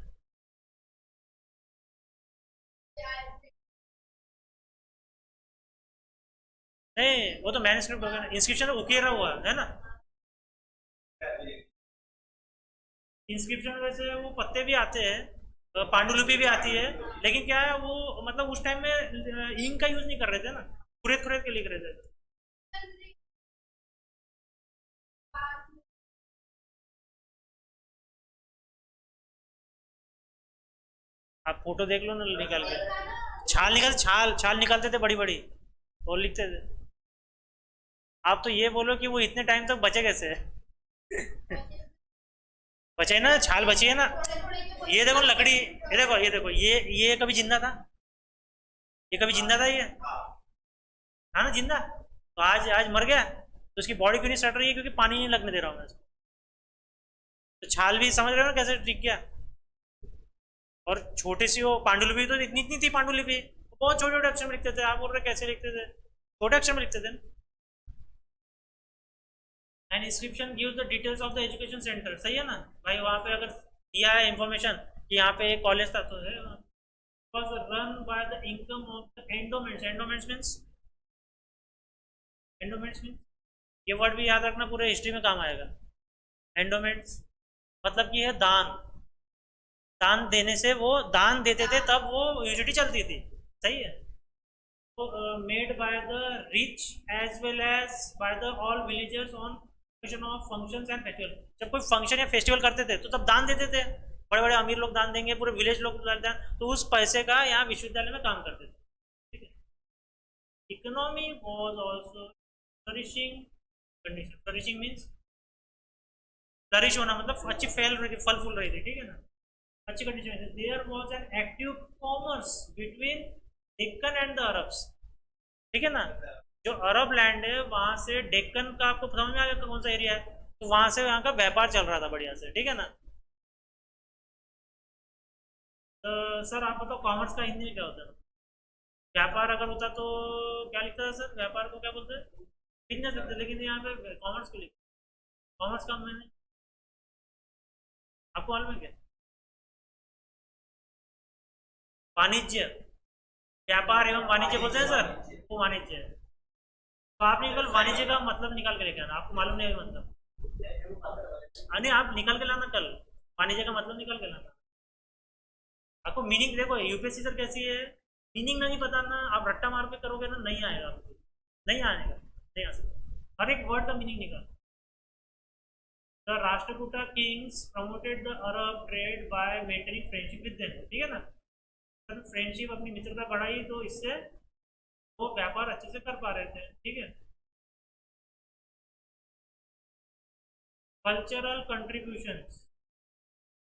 नहीं वो तो मैन्युस्क्रिप्ट होगा ना, इंस्क्रिप्शन उकेरा हुआ है ना। इंस्क्रिप्शन में वैसे वो पत्ते भी आते हैं, पांडुलिपि भी आती है, लेकिन क्या है वो, मतलब उस टाइम में इंक का यूज नहीं कर रहे थे ना, खुरेद खुरेद के लिख रहे थे। आप फोटो देख लो ना निकाल के, छाल निकल, छाल छाल निकालते थे बड़ी बड़ी और लिखते थे। आप तो ये बोलो कि वो इतने टाइम तक बचे कैसे। बचे ना, छाल बची है ना। ये देखो लकड़ी, ये देखो, ये देखो, ये कभी जिंदा था, ये कभी जिंदा था ये, हाँ ना जिंदा। तो आज आज मर गया, तो उसकी बॉडी क्यों नहीं सट रही है, क्योंकि पानी नहीं लगने दे रहा हूँ मैं इसको। तो छाल भी समझ रहे हो ना कैसे ठीक किया। और छोटी सी वो पांडुलिपि तो इतनी इतनी थी पांडुलिपि, बहुत छोटे छोटे अक्षर में लिखते थे। आप बोल रहे कैसे लिखते थे, छोटे अक्षर में लिखते थे। And inscription gives the details of the education centre, सही है ना भाई। वहाँ पे अगर दिया है इंफॉर्मेशन कि यहाँ पे एक कॉलेज था, तो है was run by the income of the endowments. Endowments means ये वर्ड भी याद रखना, पूरे हिस्ट्री में काम आएगा। एंडोमेंट्स मतलब कि है दान, दान देने से, वो दान देते थे तब वो यूनिटी चलती थी, सही है। तो made by the rich as well as by the all villagers on of functions and festival. जब कोई फंक्शन या फेस्टिवल करते थे तो तब दान देते थे, बड़े बड़े अमीर लोग दान देंगे, पूरे विलेज लोग दान देंगे, तो उस पैसे का यहाँ विश्वविद्यालय में काम करते थे, ठीक है। Economy was also flourishing condition. Flourishing means flourish होना, मतलब अच्छी फैल रही थी, फल फूल रही थी, ठीक है ना, अच्छी कंडीशन में। There was an active commerce between Deccan and the Arabs, ठीक है ना। जो अरब लैंड है वहां से डेक्कन का, आपको समझ में आ गया कौन सा एरिया है, तो वहां से वहां का व्यापार चल रहा था बढ़िया से, ठीक है ना। तो सर आप बताओ कॉमर्स का हिंदी में क्या होता है। व्यापार अगर होता तो क्या लिखता है सर, व्यापार को क्या बोलते हैं, बिजनेस लिखते हैं, लेकिन यहाँ पे कॉमर्स को लिखते हैं। कॉमर्स का मैंने, आपको मालूम है क्या, वाणिज्य, व्यापार एवं वाणिज्य बोलते हैं सर, वो वाणिज्य है। तो आपने कल वाणिज्य का मतलब निकाल के लेके आना, आपको मालूम नहीं है मतलब, नहीं आप निकाल के लाना कल, वाणिज्य का मतलब निकाल के लाना। आपको मीनिंग देखो, यूपीएससी सर कैसी है, मीनिंग नहीं बताना, आप रट्टा मार के करोगे ना, नहीं आएगा आपको, नहीं आएगा, नहीं आ सकता, हर एक वर्ड का मीनिंग निकाल। The Rashtrakuta Kings promoted the Arab trade by maintaining friendship with them, ठीक है ना। फ्रेंडशिप, अपनी मित्रता बढ़ाई, तो इससे वो व्यापार अच्छे से कर पा रहे थे, ठीक है। कल्चरल कंट्रीब्यूशंस,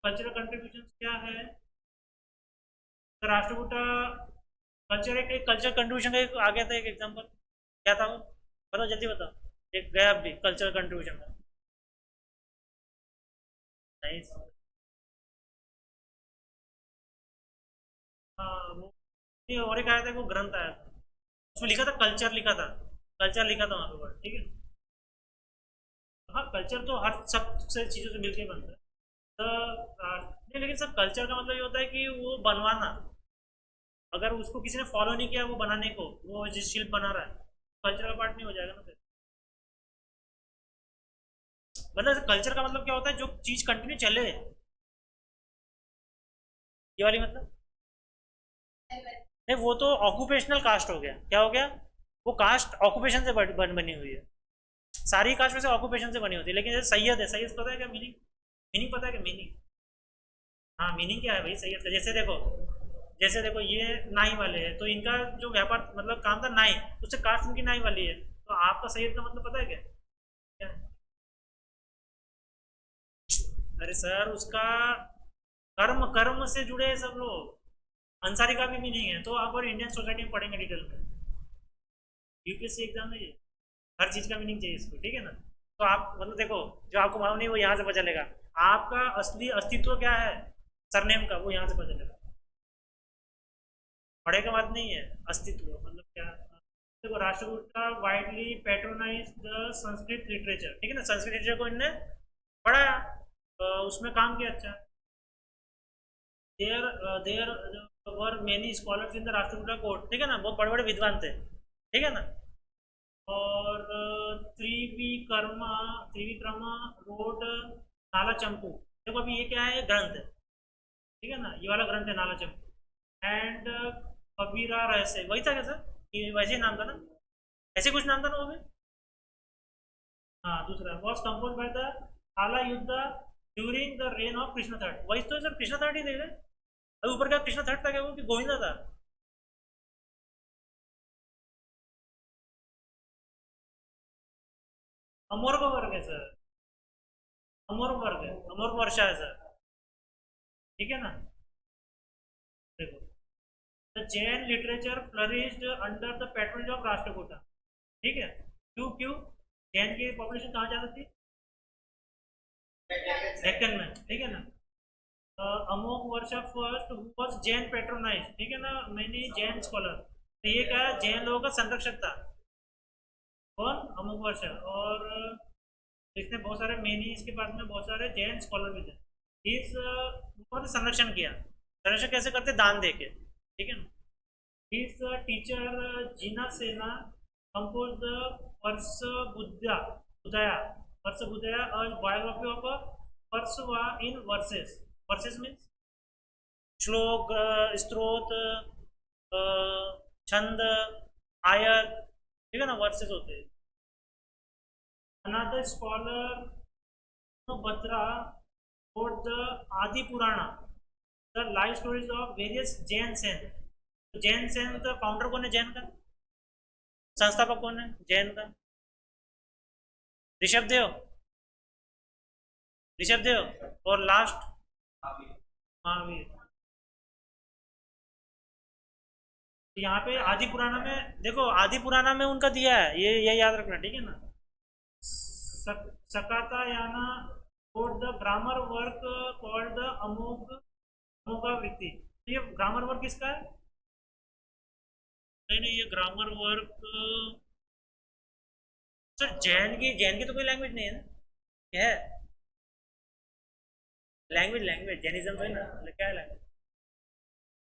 कल्चरल कंट्रीब्यूशंस क्या है, तो राष्ट्रकूटा कल्चर, एक कल्चर कंट्रीब्यूशन का एक आ गया था, एक एग्जांपल क्या था वो, बताओ जल्दी बताओ, एक गया भी कल्चरल कंट्रीब्यूशन का, नहीं। हाँ वो नहीं, और एक आया था, वो ग्रंथ आया था, उसमें लिखा था कल्चर, लिखा था कल्चर, लिखा था वहाँ पे वर्ड, ठीक है। हाँ कल्चर तो हर सब से चीज़ों से मिलके बनता है। नहीं लेकिन सर कल्चर का मतलब ये होता है कि वो बनवाना, अगर उसको किसी ने फॉलो नहीं किया वो बनाने को, वो जिस शिल्प बना रहा है, कल्चर का पार्ट नहीं हो जाएगा ना फिर। मतलब कल्चर का मतलब क्या होता है, जो चीज कंटिन्यू चले, ये वाली मतलब। नहीं वो तो ऑक्यूपेशनल कास्ट हो गया, क्या हो गया, वो कास्ट ऑक्यूपेशन से बनी हुई है, सारी कास्ट में से ऑक्यूपेशन से बनी होती है। लेकिन जैसे सैयद है, सैयद पता है क्या मीनिंग, मीनिंग पता है क्या मीनिंग, हाँ मीनिंग क्या है भाई सैयद का, जैसे देखो, जैसे देखो ये नाई वाले हैं, तो इनका जो व्यापार मतलब काम था नाई, उससे कास्ट उनकी नाई वाली है, तो आपका सैयद का मतलब पता है क्या, क्या? अरे सर उसका कर्म, कर्म से जुड़े हैं सब लोग, अंसारी का भी मीनिंग है, तो आप और इंडियन सोसाइटी में पढ़ेंगे डिटेल में, यूपीएससी एग्जाम में ये हर चीज का मीनिंग चाहिए इसको, ठीक है ना। तो आप मतलब देखो, जो आपको मालूम नहीं वो यहाँ से पता चलेगा, आपका असली अस्तित्व क्या है सरनेम का, वो यहाँ से पता चलेगा, पढ़े का बात नहीं है, अस्तित्व मतलब क्या। देखो Rashtrakuta widely patronise the Sanskrit literature, ठीक है ना, संस्कृत लिटरेचर को इनने पढ़ाया, उसमें काम किया अच्छा। There were many scholars in the Rashtrakuta court, ठीक है ना, बहुत बड़े बड़े विद्वान थे, ठीक है ना। और त्रिविक्रमा रोड नाला चंपू, देखो अभी ये क्या है, ग्रंथ है, ठीक है ना, ये वाला ग्रंथ है नाला चंपू। एंड कबीरा रहस्य, वही था क्या सर, ये वैसे ही नाम था ना, ऐसे कुछ नाम था ना वो भी। हाँ दूसरा वॉज कंपोज बाय द हाला युद्ध during the rain of Krishna third, वही तो सर कृष्ण थर्ड ही देख रहे, अभी ऊपर क्या कृष्ण थर्ड था क्या वो, कि गोविंदा था। अमोर्ग वर्ग है सर, अमोर्ग वर्ग है, अमोर्ग वर्षा है सर, ठीक है ना। देखो the Jain literature flourished under the patronage of Rashtrakuta, ठीक है। क्यों क्यों, जैन की पॉपुलेशन कहाँ ज्यादा थी, डेक्कन में, ठीक है ना। Amogha Varsha first who was Jain patronize, ठीक है ना, मैनी जैन स्कॉलर। तो ये क्या है, जैन लोगों का संरक्षक था कौन, अमोघ वर्षा। और इसने बहुत सारे मैनी, इसके पास में बहुत सारे जैन स्कॉलर भी थे। इस बहुत संरक्षण किया। संरक्षण कैसे करते, दान दे के, ठीक है ना। His teacher Jina Sena composed the Budaya, Parsa Budaya, a biography of a Parsava in verses. Verses means श्लोक, स्त्रोत, छंद, आयत, ठीक है ना, वर्सेस होते हैं। Another scholar Batra wrote the Adi Purana, the life stories of various Jain saints. Jain Sen का फाउंडर कौन है, जैन का संस्थापक कौन है, जैन का ऋषभ देव, ऋषभ देव। और लास्ट महावीर। यहाँ पे आदि पुराना में देखो, आदि पुराना में उनका दिया है, ये याद रखना, ठीक है ना। सकाता याना और the grammar work called the Amoghavritti. तो ये ग्रामर वर्क किसका है, नहीं ये ग्रामर वर्क सर जैन की तो कोई लैंग्वेज नहीं है ना, क्या है लैंग्वेज, जैनिज्म तो है ना, क्या है लैंग्वेज।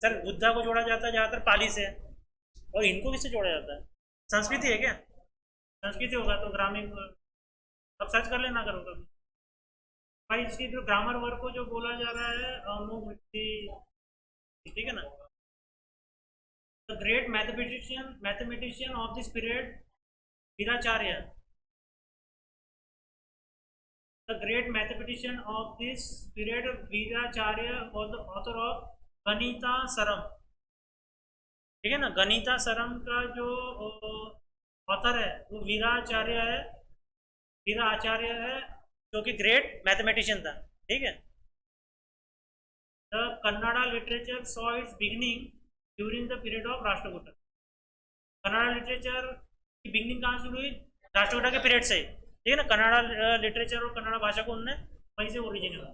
सर बुद्धा को जोड़ा जाता है ज़्यादातर पाली से, और इनको किससे जोड़ा जाता है, संस्कृति है क्या, संस्कृति होगा तो ग्रामीण। अब सर्च कर लेना करो कभी भाई, इसकी जो ग्रामर वर्क को जो बोला जा रहा है अमोघ, ठीक है ना। The great mathematician of this period Viracharya, the great mathematician of this period Viracharya was the author of गणिता सरम, ठीक है ना। गणिता सरम का जो ऑथर है वो वीराचार्य है, वीरा आचार्य है, जो कि ग्रेट मैथमेटिशियन था, ठीक है। The Kannada literature saw it's beginning during the period of Rashtrakuta. Kannada literature की बिगिनिंग कहाँ शुरू हुई, राष्ट्रकूट के पीरियड से, ठीक है ना। कन्नड़ा लिटरेचर और कन्नड़ा भाषा को उनने वहीं से ओरिजिन हुआ।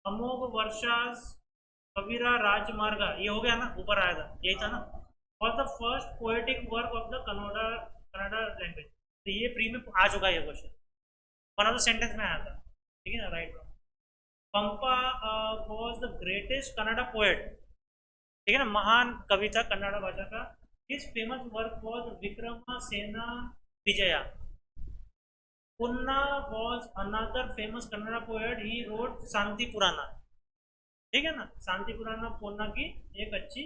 अमोघ वर्षास कबीरा राजमार्ग, ये हो गया ना, ऊपर आया था, यही था ना। और the first poetic work of the Kannada language. तो ये प्री में आ चुका है ये question, one of the sentence में आया था, ठीक है ना, right. Pampa was the greatest Kannada poet, ठीक है ना, महान कवि था कन्नड़ा भाषा का। His famous work was Vikramasena Vijaya. Ponna was another famous Kannada poet. He wrote Shanti Purana, ठीक है ना। शांति पुराना पुन्ना की एक अच्छी